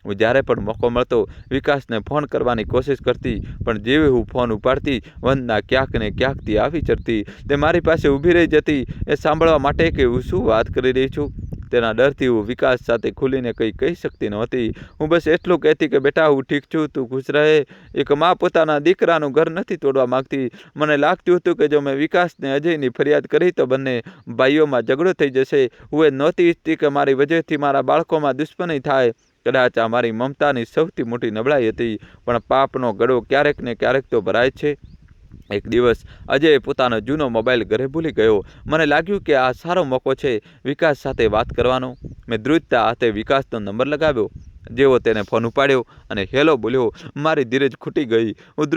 હું જ્યારે પણ મોકો મળતો વિકાસને ફોન કરવાની કોશિશ કરતી, પણ જેવી હું ફોન ઉપાડતી, વંદના ક્યાંક ને ક્યાંકથી આવી ચડતી. તે મારી પાસે ઊભી રહી જતી એ સાંભળવા માટે કે હું શું વાત કરી રહી છું. તેના ડરથી હું વિકાસ સાથે ખુલીને કંઈ કહી શકતી નહોતી. હું બસ એટલું કહેતી કે બેટા, હું ઠીક છું, તું ખુશ રહે. એક મા પોતાના દીકરાનું ઘર નથી તોડવા માગતી. મને લાગતું હતું કે જો મેં વિકાસને અજયની ફરિયાદ કરી તો બંને ભાઈઓમાં ઝઘડો થઈ જશે. હું એ નહોતી ઈચ્છતી કે મારી વજહથી મારા બાળકોમાં દુશ્મની થાય. કદાચ આ મારી મમતાની સૌથી મોટી નબળાઈ હતી, પણ પાપનો ગળો ક્યારેક ને ક્યારેક તો ભરાય છે. એક દિવસ અજય પોતાનો જૂનો મોબાઈલ ઘરે ભૂલી ગયો. મને લાગ્યું કે આ સારો મોકો છે વિકાસ સાથે વાત કરવાનો. મેં ધ્રુજતા હાથે વિકાસનો નંબર લગાવ્યો. જેવો તેને ફોન ઉપાડ્યો અને હેલો બોલ્યો, મારી ધીરજ ખૂટી ગઈ. હું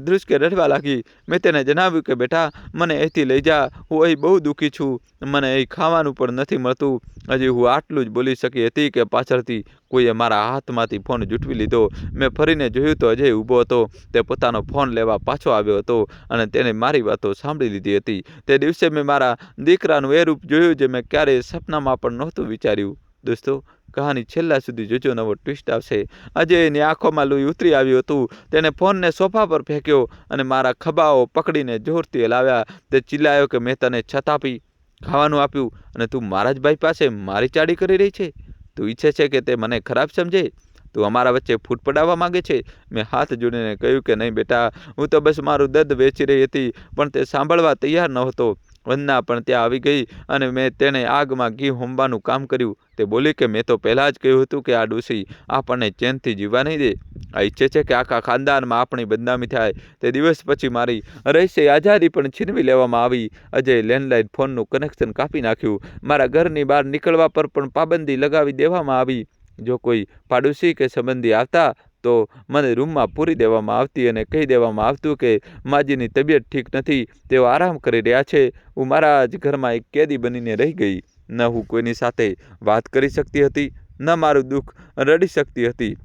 ધ્રુજકે રડવા લાગી. મેં તેને જણાવ્યું કે બેટા, મને અહીંથી લઈ જા. હું અહીં બહુ દુઃખી છું. મને અહીં ખાવાનું પણ નથી મળતું. હજી હું આટલું જ બોલી શકી હતી કે પાછળથી કોઈએ મારા હાથમાંથી ફોન ઝૂંટવી લીધો. મેં ફરીને જોયું તો અજય ઊભો હતો. તે પોતાનો ફોન લેવા પાછો આવ્યો હતો અને તેને મારી વાતો સાંભળી લીધી હતી. તે દિવસે મેં મારા દીકરાનું એ રૂપ જોયું જે મેં ક્યારેય સપનામાં પણ નહોતું વિચાર્યું. દોસ્તો, કહાની છેલ્લા સુધી જોજો, નવો ટ્વિસ્ટ આવશે. અજયની આંખોમાં લોહી ઉતરી આવ્યું હતું. તેને ફોનને સોફા પર ફેંક્યો અને મારા ખભાઓ પકડીને જોરથી હલાવ્યા. તે ચિલ્લાયો કે મેં તને છત આપી, ખાવાનું આપ્યું, અને તું મારા જ ભાઈ પાસે મારી ચાડી કરી રહી છે. તું ઈચ્છે છે કે તે મને ખરાબ સમજે? તું અમારા વચ્ચે ફૂટ પડાવવા માંગે છે? મેં હાથ જોડીને કહ્યું કે નહીં બેટા, હું તો બસ મારું દર્દ વેચી રહી હતી. પણ તે સાંભળવા તૈયાર નહોતો. વંદના પણ ત્યાં આવી ગઈ અને મેં તેને આગમાં ઘી હોમવાનું કામ કર્યું. તે બોલી કે મેં તો પહેલાં જ કહ્યું હતું કે આ ડોશી આપણને ચેનથી જીવવા નહીં દે. આ ઈચ્છે છે કે આખા ખાનદાનમાં આપણી બદનામી થાય. તે દિવસ પછી મારી રહસ્ય આઝાદી પણ છીનવી લેવામાં આવી. અજય લેન્ડલાઇન ફોનનું કનેક્શન કાપી નાખ્યું. મારા ઘરની બહાર નીકળવા પર પણ પાબંદી લગાવી દેવામાં આવી. જો કોઈ પાડોશી કે સંબંધી આવતા તો મને રૂમમાં પૂરી દેવામાં આવતી અને કહી દેવામાં આવતું કે માજીની તબિયત ઠીક નથી, તેઓ આરામ કરી રહ્યા છે. હું મારા જ ઘરમાં એક કેદી બનીને રહી ગઈ. ન હું કોઈની સાથે વાત કરી શકતી હતી, ન મારું દુઃખ રડી શકતી હતી.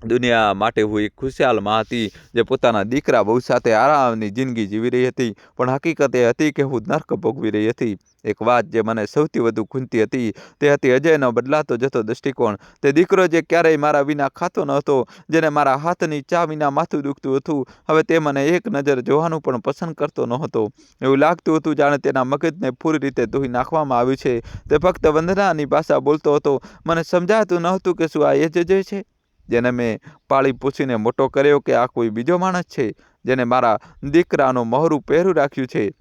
દુનિયા માટે હું એક ખુશહાલ માં હતી જે પોતાના દીકરા બહુ સાથે આરામની જિંદગી જીવી રહી હતી. પણ હકીકત એ હતી કે હું નર્ક ભોગવી રહી હતી. એક વાત જે મને સૌથી વધુ ખૂંદતી હતી તે હતી અજયનો બદલાતો જતો દૃષ્ટિકોણ. તે દીકરો જે ક્યારેય મારા વિના ખાતો ન હતો, જેને મારા હાથની ચા વિના માથું દુખતું હતું, હવે તે મને એક નજર જોવાનું પણ પસંદ કરતો ન હતો. એવું લાગતું હતું જાણે તેના મગજને પૂરી રીતે ધોઈ નાખવામાં આવ્યું છે. તે ફક્ત વંદનાની ભાષા બોલતો હતો. મને સમજાતું ન હતું કે શું આ એ જ અજય છે જેને મેં પાળી પૂછીને મોટો કર્યો, કે આ કોઈ બીજો માણસ છે જેને મારા દીકરાનું મહોરું પહેરું રાખ્યું છે.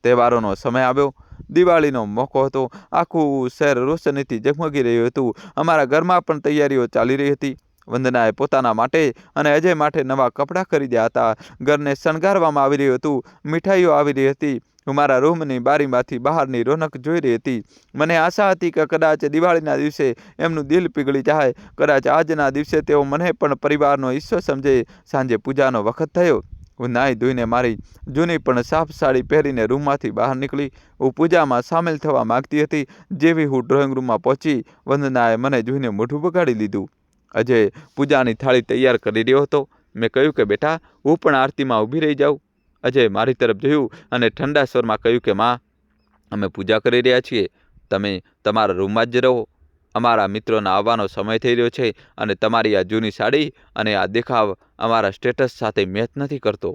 તહેવારોનો સમય આવ્યો. દિવાળીનો મોકો હતો. આખું શહેર રોશનીથી ઝગમગી રહ્યું હતું. અમારા ઘરમાં પણ તૈયારીઓ ચાલી રહી હતી. વંદનાએ પોતાના માટે અને અજય માટે નવા કપડાં ખરીદ્યા હતા. ઘરને શણગારવામાં આવી રહ્યું હતું. મીઠાઈઓ આવી રહી હતી. હું મારા રૂમની બારીમાંથી બહારની રોનક જોઈ રહી હતી. મને આશા હતી કે કદાચ દિવાળીના દિવસે એમનું દિલ પીગળી જાય. કદાચ આજના દિવસે તેઓ મને પણ પરિવારનો હિસ્સો સમજે. સાંજે પૂજાનો વખત થયો. હું નાહી ધોઈને મારી જૂની પણ સાફ સાડી પહેરીને રૂમમાંથી બહાર નીકળી. હું પૂજામાં સામેલ થવા માગતી હતી. જેવી હું ડ્રોઈંગ રૂમમાં પહોંચી, વંદનાએ મને જોઈને મોઢું બગાડી લીધું. અજય પૂજાની થાળી તૈયાર કરી રહ્યો હતો. મેં કહ્યું કે બેટા, હું પણ આરતીમાં ઊભી રહી જાઉં. અજય મારી તરફ જોયું અને ઠંડા સ્વરમાં કહ્યું કે માં, અમે પૂજા કરી રહ્યા છીએ. તમે તમારા રૂમમાં જ રહો. અમારા મિત્રોના આવવાનો સમય થઈ રહ્યો છે અને તમારી આ જૂની સાડી અને આ દેખાવ અમારા સ્ટેટસ સાથે મેચ નથી કરતો.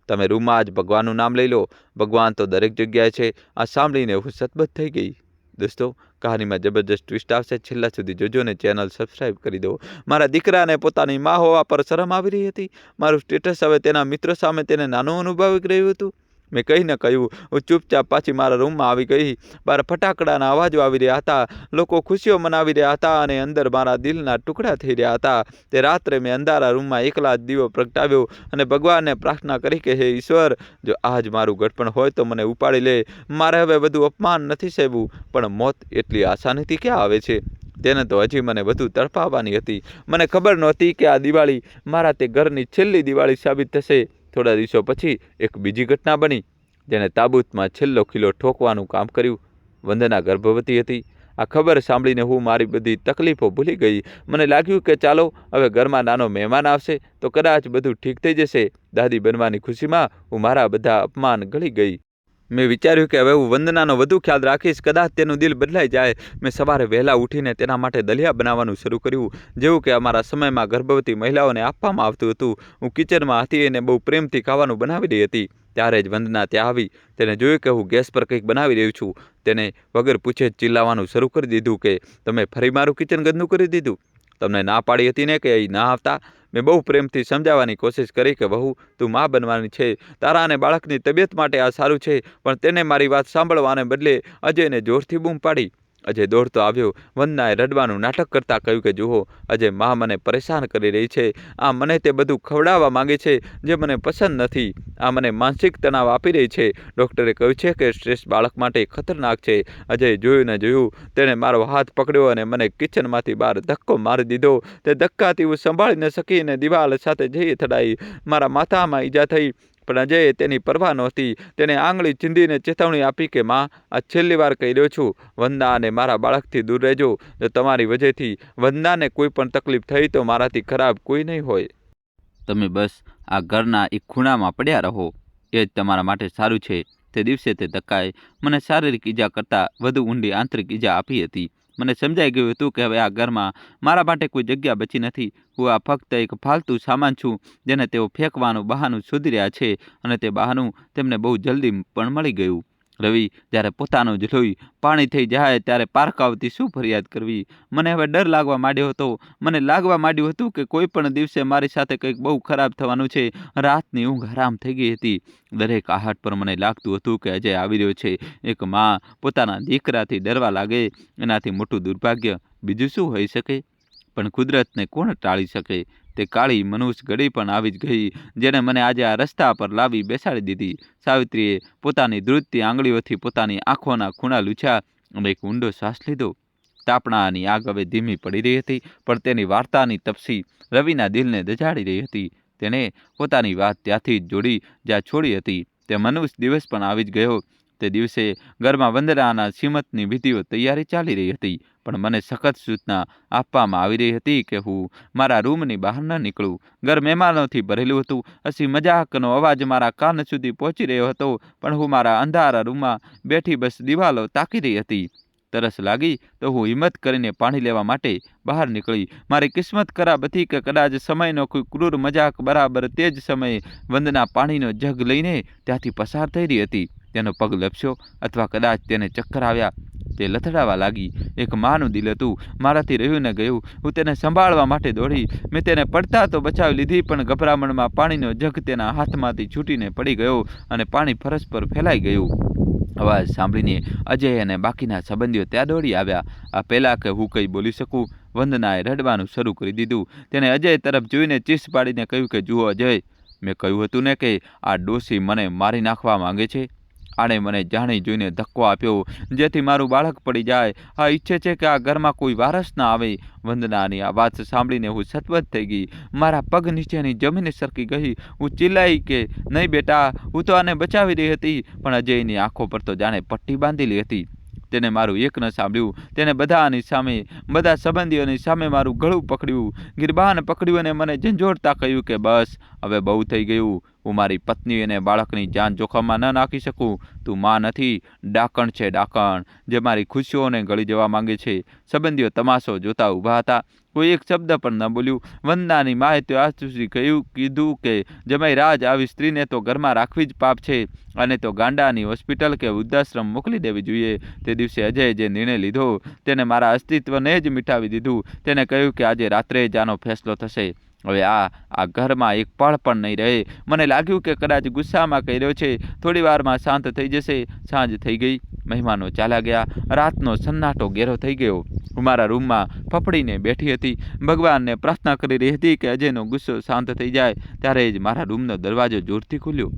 તમે રૂમમાં જ ભગવાનનું નામ લઈ લો. ભગવાન તો દરેક જગ્યાએ છે. આ સાંભળીને હું સતબત થઈ ગઈ. દોસ્તો, કહાનીમાં જબરજસ્ત ટ્વિસ્ટ આવશે. છેલ્લા સુધી જોજો ને ચેનલ સબસ્ક્રાઈબ કરી દો. મારા દીકરાને પોતાની મા હોવા પર શરમ આવી રહી હતી. મારું સ્ટેટસ હવે તેના મિત્રો સામે તેને નાનું અનુભવી રહ્યું હતું. મેં કહીને કહ્યું. હું ચૂપચાપ પાછી મારા રૂમમાં આવી ગઈ. બહાર ફટાકડાના અવાજો આવી રહ્યા હતા. લોકો ખુશીઓ મનાવી રહ્યા હતા અને અંદર મારા દિલના ટુકડા થઈ રહ્યા હતા. તે રાત્રે મેં અંધારા રૂમમાં એકલા જ દીવો પ્રગટાવ્યો અને ભગવાનને પ્રાર્થના કરી કે હે ઈશ્વર, જો આજ મારું ઘડપણ હોય તો મને ઉપાડી લે. મારે હવે બધું અપમાન નથી સહેવું, પણ મોત એટલી આસાનીથી ક્યાં આવે છે? તેને તો હજી મને વધુ તડપાવવાની હતી. મને ખબર નહોતી કે આ દિવાળી મારા તે ઘરની છેલ્લી દિવાળી સાબિત થશે. થોડા દિવસો પછી એક બીજી ઘટના બની જેણે તાબૂતમાં છેલ્લો ખીલો ઠોકવાનું કામ કર્યું. વંદના ગર્ભવતી હતી. આ ખબર સાંભળીને હું મારી બધી તકલીફો ભૂલી ગઈ. મને લાગ્યું કે ચાલો હવે ઘરમાં નાનો મહેમાન આવશે તો કદાચ બધું ઠીક થઈ જશે. દાદી બનવાની ખુશીમાં હું મારા બધા અપમાન ગળી ગઈ. મેં વિચાર્યું કે હવે હું વંદનાનો વધુ ખ્યાલ રાખીશ, કદાચ તેનું દિલ બદલાઈ જાય. મેં સવારે વહેલા ઉઠીને તેના માટે દલિયા બનાવવાનું શરૂ કર્યું, જેવું કે અમારા સમયમાં ગર્ભવતી મહિલાઓને આપવામાં આવતું હતું. હું કિચનમાં હતી અને બહુ પ્રેમથી ખાવાનું બનાવી રહી હતી. ત્યારે જ વંદના ત્યાં આવી. તેને જોયું કે હું ગેસ પર કંઈક બનાવી રહ્યું છું. તેને વગર પૂછે જ ચિલ્લાવાનું શરૂ કરી દીધું કે તમે ફરી મારું કિચન ગંદુ કરી દીધું. તમને ના પાડી હતી ને કે અહીં ના આવતા. મેં બહુ પ્રેમથી સમજાવવાની કોશિશ કરી કે વહુ, તું મા બનવાની છે, તારા અને બાળકની તબિયત માટે આ સારું છે. પણ તેને મારી વાત સાંભળવાને બદલે અજયને જોરથી બૂમ પાડી. અજય દોડતો આવ્યો. વંદનાએ રડવાનું નાટક કરતાં કહ્યું કે જુઓ અજય, મા મને પરેશાન કરી રહી છે. આ મને તે બધું ખવડાવવા માંગે છે જે મને પસંદ નથી. આ મને માનસિક તણાવ આપી રહી છે. ડૉક્ટરે કહ્યું છે કે સ્ટ્રેસ બાળક માટે ખતરનાક છે. અજય જોયું ને જોયું, તેણે મારો હાથ પકડ્યો અને મને કિચનમાંથી બહાર ધક્કો મારી દીધો. તે ધક્કાથી હું સંભાળી ન શકી અને દિવાલ સાથે જઈ અથડાઈ. મારા માથામાં ઈજા થઈ. પણ અજયે તેની પરવા નહોતી. તેને આંગળી ચીંધીને ચેતવણી આપી કે માં, આ છેલ્લી વાર કહી રહ્યો છું, વંદના અને મારા બાળકથી દૂર રહેજો. જો તમારી વજહથી વંદનાને કોઈ પણ તકલીફ થઈ તો મારાથી ખરાબ કોઈ નહીં હોય. તમે બસ આ ઘરના એક ખૂણામાં પડ્યા રહો, એ જ તમારા માટે સારું છે. તે દિવસે તે ધક્કાએ મને શારીરિક ઈજા કરતાં વધુ ઊંડી આંતરિક ઈજા આપી હતી. મને સમજાઈ ગયું હતું કે હવે આ ઘરમાં મારા માટે કોઈ જગ્યા બચી નથી. હું આ ફક્ત એક ફાલતુ સામાન છું જેને તેઓ ફેંકવાનું બહાનું શોધી રહ્યા છે, અને તે બહાનું તેમને બહુ જલ્દી પણ મળી ગયું. રવિ, જ્યારે પોતાનું જ લોહી પાણી થઈ જાય ત્યારે પારકાવતી શું ફરિયાદ કરવી? મને હવે ડર લાગવા માંડ્યો હતો. મને લાગવા માંડ્યું હતું કે કોઈ પણ દિવસે મારી સાથે કંઈક બહુ ખરાબ થવાનું છે. રાતની ઊંઘ હરામ થઈ ગઈ હતી. દરેક આહટ પર મને લાગતું હતું કે અજય આવી રહ્યો છે. એક માં પોતાના દીકરાથી ડરવા લાગે, એનાથી મોટું દુર્ભાગ્ય બીજું શું હોઈ શકે? પણ કુદરતને કોણ ટાળી શકે? તે કાળી મનુષ્ય ઘડી પણ આવી જ ગઈ, જેને મને આજે આ રસ્તા પર લાવી બેસાડી દીધી. સાવિત્રીએ પોતાની ધ્રુજતી આંગળીઓથી પોતાની આંખોના ખૂણા લૂછ્યા અને એક ઊંડો શ્વાસ લીધો. તાપણાની આગ હવે ધીમી પડી રહી હતી, પણ તેની વાર્તાની તપસી રવિના દિલને દજાડી રહી હતી. તેણે પોતાની વાત ત્યાંથી જ જોડી જ્યાં છોડી હતી. તે મનુષ્ય દિવસ પણ આવી જ ગયો. તે દિવસે ઘરમાં વંદનાના શ્રીમતની વિધિઓ તૈયારી ચાલી રહી હતી, પણ મને સખત સૂચના આપવામાં આવી રહી હતી કે હું મારા રૂમની બહાર ન નીકળું. ઘર મહેમાનોથી ભરેલું હતું. હસી મજાકનો અવાજ મારા કાન સુધી પહોંચી રહ્યો હતો, પણ હું મારા અંધારા રૂમમાં બેઠી બસ દિવાલો તાકી રહી હતી. તરસ લાગી તો હું હિંમત કરીને પાણી લેવા માટે બહાર નીકળી. મારી કિસ્મત ખરાબ હતી કે કદાચ સમયનો કોઈ ક્રૂર મજાક બરાબર તે જ સમયે વંદના પાણીનો જગ લઈને ત્યાંથી પસાર થઈ રહી હતી. તેનો પગ લપસ્યો, અથવા કદાચ તેને ચક્કર આવ્યા. તે લથડાવા લાગી. એક માનું દિલ હતું. મારાથી રહ્યું ન ગયું. હું તેને સંભાળવા માટે દોડી. મેં તેને પડતા તો બચાવી લીધી, પણ ગભરામણમાં પાણીનો જગ તેના હાથમાંથી છૂટીને પડી ગયો અને પાણી ફરસ પર ફેલાઈ ગયું. અવાજ સાંભળીને અજય અને બાકીના સંબંધીઓ ત્યાં દોડી આવ્યા. આ પહેલાં કે હું કંઈ બોલી શકું, વંદનાએ રડવાનું શરૂ કરી દીધું. તેને અજય તરફ જોઈને ચીસ પાડીને કહ્યું કે જુઓ અજય, મેં કહ્યું હતું ને કે આ ડોશી મને મારી નાખવા માંગે છે. આણે મને જાણી જોઈને ધક્કો આપ્યો જેથી મારું બાળક પડી જાય. આ ઈચ્છે છે કે આ ઘરમાં કોઈ વારસ ના આવે. વંદનાની આ વાત સાંભળીને હું સતવત થઈ ગઈ. મારા પગ નીચેની જમીન સરકી ગઈ. હું ચિલ્લાઈ કે નહીં બેટા, હું તો આને બચાવી રહી હતી, પણ અજયની આંખો પર તો જાણે પટ્ટી બાંધેલી હતી. તેને મારું એક ન સાંભળ્યું. તેને બધાની સામે, બધા સંબંધીઓની સામે મારું ગળું પકડ્યું, ગિરબાન પકડ્યું અને મને ઝંઝોળતા કહ્યું કે બસ હવે બહુ થઈ ગયું. હું મારી પત્ની અને બાળકની જાન જોખમમાં ન નાખી શકું. તું માં નથી, ડાકણ છે, ડાકણ, જે મારી ખુશીઓને ગળી જવા માંગે છે. સંબંધીઓ તમાશો જોતા ઊભા હતા. કોઈ એક શબ્દ પણ ન બોલ્યું. વંદનાની માએ તો આજ સુધી કીધું કે જમાઈ રાજ, આવી સ્ત્રીને તો ઘરમાં રાખવી જ પાપ છે, અને તો ગાંડાની હોસ્પિટલ કે વૃદ્ધાશ્રમ મોકલી દેવી જોઈએ. તે દિવસે અજયે જે નિર્ણય લીધો તેને મારા અસ્તિત્વને જ મિટાવી દીધું. તેને કહ્યું કે આજે રાત્રે જ આનો ફેસલો થશે. હવે આ ઘરમાં એક પળ પણ નહીં રહે. મને લાગ્યું કે કદાચ ગુસ્સામાં કહી રહ્યો છે. થોડી વારમાં શાંત થઈ જશે. સાંજ થઈ ગઈ. મહેમાનો ચાલ્યા ગયા. રાતનો સન્નાટો ઘેરો થઈ ગયો. હું મારા રૂમમાં ફફડીને બેઠી હતી. ભગવાનને પ્રાર્થના કરી રહી હતી કે અજયનો ગુસ્સો શાંત થઈ જાય. ત્યારે જ મારા રૂમનો દરવાજો જોરથી ખુલ્યો.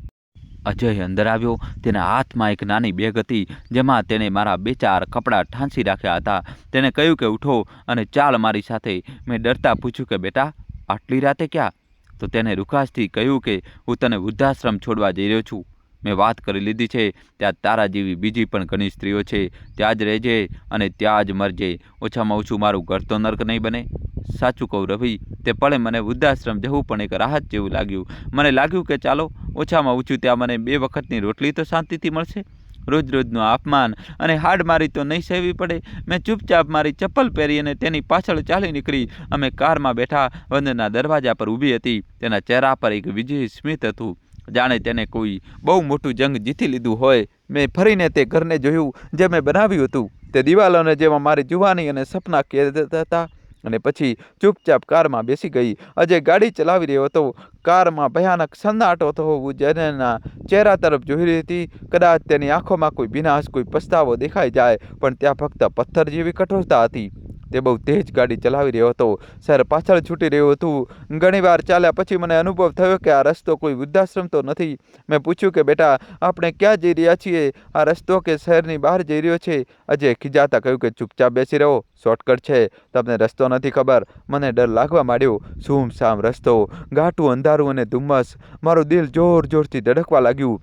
અજય અંદર આવ્યો. તેના હાથમાં એક નાની બેગ હતી જેમાં તેણે મારા 2-4 કપડાં ઠાંસી રાખ્યા હતા. તેને કહ્યું કે ઉઠો અને ચાલ મારી સાથે. મેં ડરતા પૂછ્યું કે બેટા, આટલી રાતે ક્યાં? તો તેને રૂખાશથી કહ્યું કે હું તને વૃદ્ધાશ્રમ છોડવા જઈ રહ્યો છું. મેં વાત કરી લીધી છે, ત્યાં તારા જેવી બીજી પણ ઘણી સ્ત્રીઓ છે, ત્યાં જ રહેજે અને ત્યાં જ મરજે. ઓછામાં ઓછું મારું ઘર તો નર્ક નહીં બને. સાચું કહું રવિ, તે પળે મને વૃદ્ધાશ્રમ જવું પણ એક રાહત જેવું લાગ્યું. મને લાગ્યું કે ચાલો ઓછામાં ઓછું ત્યાં મને 2 વખતની રોટલી તો શાંતિથી મળશે. રોજ રોજનું અપમાન અને હાડ મારી તો નહીં સહેવી પડે. મેં ચૂપચાપ મારી ચપ્પલ પહેરી અને તેની પાછળ ચાલી નીકળી. અમે કારમાં બેઠા. વંદના દરવાજા પર ઊભી હતી. તેના ચહેરા પર એક વિજયી સ્મિત હતું, જાણે તેને કોઈ બહુ મોટું જંગ જીતી લીધું હોય. મેં ફરીને તે ઘરને જોયું જે મેં બનાવ્યું હતું. તે દિવાલોને જેમાં મારી જુવાની અને સપના કેદ હતા. અને પછી ચૂપચાપ કારમાં બેસી ગઈ. અજય ગાડી ચલાવી રહ્યો હતો. કારમાં ભયાનક સન્નાટો હતો. હું જેના ચહેરા તરફ જોઈ રહી હતી. કદાચ તેની આંખોમાં કોઈ વિનાશ, કોઈ પસ્તાવો દેખાઈ જાય, પણ ત્યાં ફક્ત પથ્થર જેવી કઠોરતા હતી. તે બહુ તેજ ગાડી ચલાવી રહ્યો હતો. શહેર પાછળ છૂટી રહ્યું હતું. ઘણીવાર ચાલ્યા પછી મને અનુભવ થયો કે આ રસ્તો કોઈ વૃદ્ધાશ્રમ તો નથી. મેં પૂછ્યું કે બેટા, આપણે ક્યાં જઈ રહ્યા છીએ? આ રસ્તો કે શહેરની બહાર જઈ રહ્યો છે? અજય ખીજાતા કહ્યું કે ચૂપચાપ બેસી રહો, શોર્ટકટ છે, તમને રસ્તો નથી ખબર. મને ડર લાગવા માંડ્યો. સૂમસામ રસ્તો, ઘાટું અંધારું અને ધુમ્મસ. મારું દિલ જોર જોરથી ધડકવા લાગ્યું.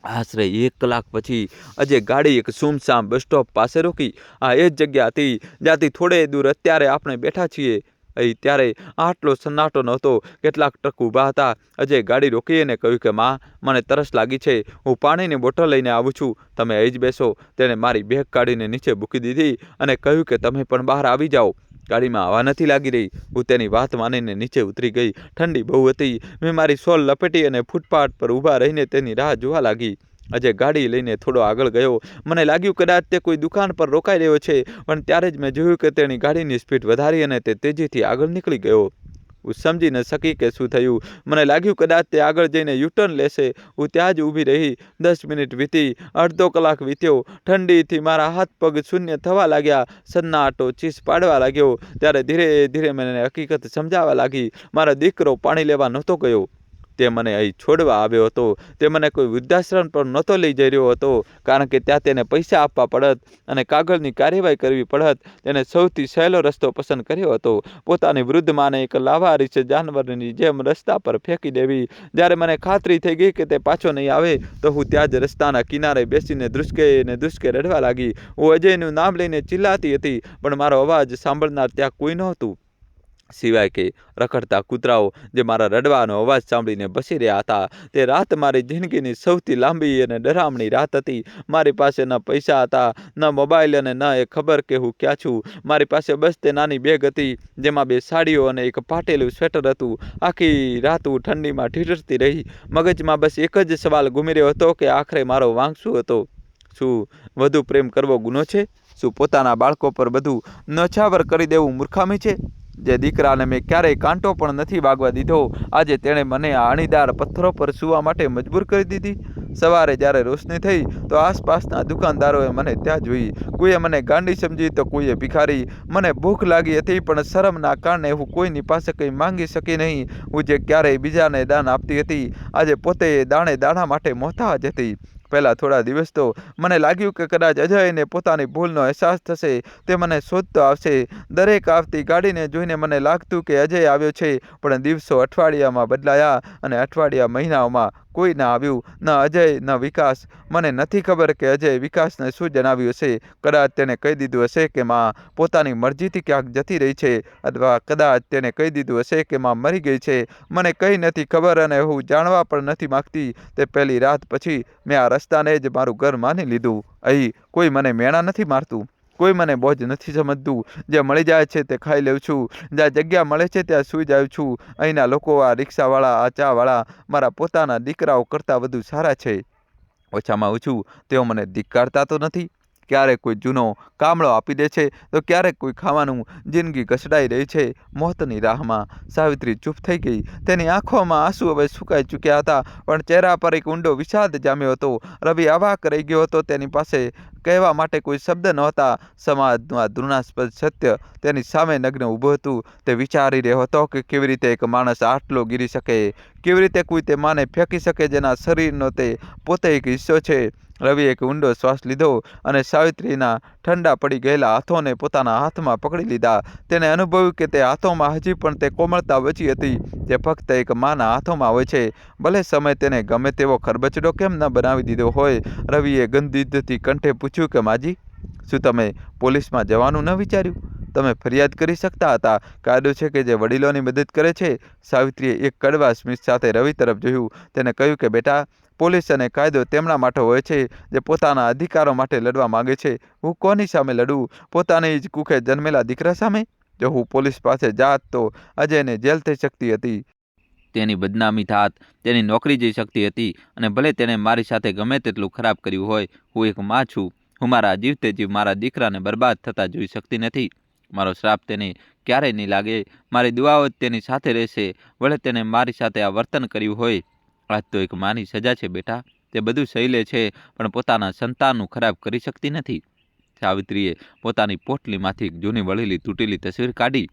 આશરે 1 કલાક પછી અજય ગાડી એક સૂમસામ બસ સ્ટોપ પાસે રોકી. આ એ જ જગ્યા હતી જ્યાંથી થોડે દૂર અત્યારે આપણે બેઠા છીએ. અહીં ત્યારે આટલો સન્નાટો નહોતો. કેટલાક ટ્રક ઊભા હતા. અજય ગાડી રોકી અને કહ્યું કે માં, મને તરસ લાગી છે, હું પાણીની બોટલ લઈને આવું છું, તમે અહીં જ બેસો. તેણે મારી બેગ કાઢીને નીચે મૂકી દીધી અને કહ્યું કે તમે પણ બહાર આવી જાઓ. ગાડીમાં હવા નથી લાગી રહી. હું તેની વાત માનીને નીચે ઉતરી ગઈ. ઠંડી બહુ હતી. મેં મારી શોલ લપેટી અને ફૂટપાથ પર ઊભા રહીને તેની રાહ જોવા લાગી. અજય ગાડી લઈને થોડો આગળ ગયો. મને લાગ્યું કદાચ તે કોઈ દુકાન પર રોકાઈ રહ્યો છે, પણ ત્યારે જ મેં જોયું કે તેની ગાડીની સ્પીડ વધારી અને તે તેજીથી આગળ નીકળી ગયો. હું સમજી ન શકી કે શું થયું. મને લાગ્યું કદાચ તે આગળ જઈને યુટર્ન લેશે. હું ત્યાં જ ઊભી રહી. 10 મિનિટ વીતી. અડધો કલાક વીત્યો. ઠંડીથી મારા હાથ પગ શૂન્ય થવા લાગ્યા. સન્નાટો ચીસ પાડવા લાગ્યો. ત્યારે ધીરે ધીરે મને હકીકત સમજાવવા લાગી. મારો દીકરો પાણી લેવા નહોતો ગયો. તે મને અહીં છોડવા આવ્યો હતો. તે મને કોઈ વૃદ્ધાશ્રમ પર નહોતો લઈ જઈ રહ્યો હતો, કારણ કે ત્યાં તેને પૈસા આપવા પડત અને કાગળની કાર્યવાહી કરવી પડત. તેને સૌથી સહેલો રસ્તો પસંદ કર્યો હતો. પોતાની વૃદ્ધ માને એક લાવારીસ જાનવરની જેમ રસ્તા પર ફેંકી દેવી. જ્યારે મને ખાતરી થઈ ગઈ કે તે પાછો નહીં આવે, તો હું ત્યાં જ રસ્તાના કિનારે બેસીને ધ્રુસકે રડવા લાગી. હું અજયનું નામ લઈને ચિલ્લાતી હતી, પણ મારો અવાજ સાંભળનાર ત્યાં કોઈ નહોતું, સિવાય કે રખડતા કૂતરાઓ જે મારા રડવાનો અવાજ સાંભળીને બસી રહ્યા હતા. તે રાત મારી જિંદગીની સૌથી લાંબી અને ડરામણી રાત હતી. મારી પાસે ન પૈસા હતા, ન મોબાઈલ અને ન એ ખબર કે હું ક્યાં છું. મારી પાસે બસ તે નાની બેગ હતી, જેમાં 2 સાડીઓ અને એક ફાટેલું સ્વેટર હતું. આખી રાત હું ઠંડીમાં ઠીઠરતી રહી. મગજમાં બસ એક જ સવાલ ઘૂમી રહ્યો હતો કે આખરે મારો વાંક શું હતો? શું વધુ પ્રેમ કરવો ગુનો છે? શું પોતાના બાળકો પર બધું નછાવર કરી દેવું મૂર્ખામી છે? જે દીકરાને મેં ક્યારેય કાંટો પણ નથી વાગવા દીધો, આજે તેણે મને આ અણીદાર પથ્થરો પર સૂવા માટે મજબૂર કરી દીધી. સવારે જ્યારે રોશની થઈ તો આસપાસના દુકાનદારોએ મને ત્યાં જોઈ. કોઈએ મને ગાંડી સમજી તો કોઈએ ભિખારી. મને ભૂખ લાગી હતી, પણ શરમના કારણે હું કોઈની પાસે કંઈ માંગી શકી નહીં. હું જે ક્યારેય બીજાને દાન આપતી હતી, આજે પોતે દાણે દાણા માટે મોહતાજ હતી. પહેલાં થોડા દિવસ તો મને લાગ્યું કે કદાચ અજયને પોતાની ભૂલનો અહેસાસ થશે, તે મને શોધતો આવશે. દરેક આવતી ગાડીને જોઈને મને લાગતું કે અજય આવ્યો છે, પણ દિવસો અઠવાડિયામાં બદલાયા અને અઠવાડિયા મહિનાઓમાં કોઈ ના આવ્યું. ન અજય ન વિકાસ. મને નથી ખબર કે અજય વિકાસને શું જણાવ્યું હશે. કદાચ તેને કહી દીધું હશે કે માં પોતાની મરજીથી ક્યાંક જતી રહી છે, અથવા કદાચ તેને કહી દીધું હશે કે માં મરી ગઈ છે. મને કંઈ નથી ખબર અને હું જાણવા પણ નથી માગતી. તે પહેલી રાત પછી મેં આ રસ્તાને જ મારું ઘર માની લીધું. અહીં કોઈ મને મેણા નથી મારતું, કોઈ મને બોજ નથી સમજતું. જે મળી જાય છે તે ખાઈ લઉં છું. જ્યાં જગ્યા મળે છે ત્યાં સૂઈ જાઉં છું. અહીંના લોકો, આ રિક્ષાવાળા, આ ચાવાળા મારા પોતાના દીકરાઓ કરતાં વધુ સારા છે. ઓછામાં ઓછું તેઓ મને ધિક્કારતા તો નથી. ક્યારેક કોઈ જૂનો કામળો આપી દે છે, તો ક્યારેક કોઈ ખાવાનું. જિંદગી ઘસડાઈ રહી છે મોતની રાહમાં. સાવિત્રી ચૂપ થઈ ગઈ. તેની આંખોમાં આંસુ હવે સુકાઈ ચૂક્યા હતા, પણ ચહેરા પર એક ઊંડો વિષાદ જામ્યો હતો. રવિ અવાક રહી ગયો હતો. તેની પાસે કહેવા માટે કોઈ શબ્દ નહોતા. સમાજમાં ઘૃણાસ્પદ સત્ય તેની સામે નગ્ન ઊભું હતું. તે વિચારી રહ્યો હતો કે કેવી રીતે એક માણસ આટલો ગીરી શકે, કેવી રીતે કોઈ તે માને ફેંકી શકે જેના શરીરનો તે પોતે એક હિસ્સો છે? રવિએ એક ઊંડો શ્વાસ લીધો અને સાવિત્રીના ઠંડા પડી ગયેલા હાથોને પોતાના હાથમાં પકડી લીધા. તેને અનુભવ્યું કે તે હાથોમાં હજી પણ તે કોમળતા બચી હતી જે ફક્ત એક માના હાથોમાં હોય છે. ભલે સમય તેને ગમે તેવો ખરબચડો કેમ ન બનાવી દીધો હોય. રવિએ ગંભીરથી કંઠે પૂછ્યું કે માજી, શું તમે પોલીસમાં જવાનું ન વિચાર્યું? તમે ફરિયાદ કરી શકતા હતા. કાયદો છે કે જે વડીલોની મદદ કરે છે. સાવિત્રીએ એક કડવા સ્મિત સાથે રવિ તરફ જોયું. તેને કહ્યું કે બેટા, પોલીસ અને કાયદો તેમના માટે હોય છે જે પોતાના અધિકારો માટે લડવા માંગે છે. હું કોની સામે લડું? પોતાની જ કુખે જન્મેલા દીકરા સામે? જો હું પોલીસ પાસે જાત તો અજયને જેલ થઈ શકતી હતી. તેની બદનામી થાત, તેની નોકરી જઈ શકતી હતી અને ભલે તેણે મારી સાથે ગમે તેટલું ખરાબ કર્યું હોય, હું એક માં છું. હું મારા જીવતે જીવ મારા દીકરાને બરબાદ થતા જોઈ શકતી નથી. મારો શ્રાપ તેને ક્યારેય નહીં લાગે. મારી દુઆઓ જ તેની સાથે રહેશે. ભલે તેણે મારી સાથે આ વર્તન કર્યું હોય. આજ તો એક માની સજા છે બેટા. તે બધું સહી લે છે પણ પોતાના સંતાનનું ખરાબ કરી શકતી નથી. સાવિત્રીએ પોતાની પોટલીમાંથી એક જૂની વળેલી તૂટેલી તસવીર કાઢી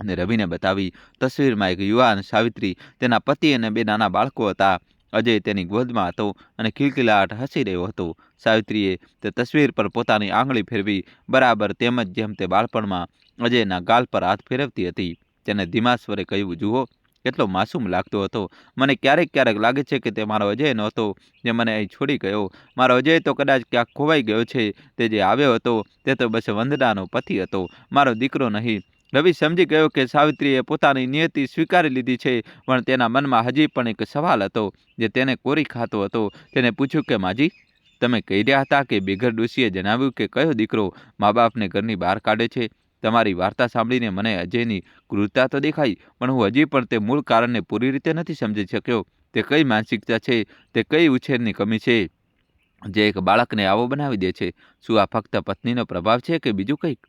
અને રવિને બતાવી. તસવીરમાં એક યુવાન સાવિત્રી, તેના પતિ અને બે નાના બાળકો હતા. અજય તેની ગોદમાં હતો અને ખિલખિલાટ હસી રહ્યો હતો. સાવિત્રીએ તે તસવીર પર પોતાની આંગળી ફેરવી, બરાબર તેમ જ જેમ તે બાળપણમાં અજયના ગાલ પર હાથ ફેરવતી હતી. તેને ધીમા સ્વરે કહ્યું, જુઓ, કેટલો માસૂમ લાગતો હતો. મને ક્યારેક લાગે છે કે તે મારો અજય નહોતો જે મને અહીં છોડી ગયો. મારો અજય તો કદાચ ક્યાંક ખોવાઈ ગયો છે. તે જે આવ્યો હતો તે તો બસ વંદનાનો પતિ હતો, મારો દીકરો નહીં. રવિ સમજી ગયો કે સાવિત્રીએ પોતાની નિયતિ સ્વીકારી લીધી છે, પણ તેના મનમાં હજી પણ એક સવાલ હતો જે તેને કોરી ખાતો હતો. તેને પૂછ્યું કે માજી, તમે કહી રહ્યા હતા કે બેઘર ડોશીએ જણાવ્યું કે કયો દીકરો મા બાપને ઘરની બહાર કાઢે છે. તમારી વાર્તા સાંભળીને મને અજયની ક્રૂરતા તો દેખાઈ, પણ હું હજી પણ તે મૂળ કારણને પૂરી રીતે નથી સમજી શક્યો. તે કઈ માનસિકતા છે, તે કઈ ઉછેરની કમી છે જે એક બાળકને આવો બનાવી દે છે? શું આ ફક્ત પત્નીનો પ્રભાવ છે કે બીજું કંઈક?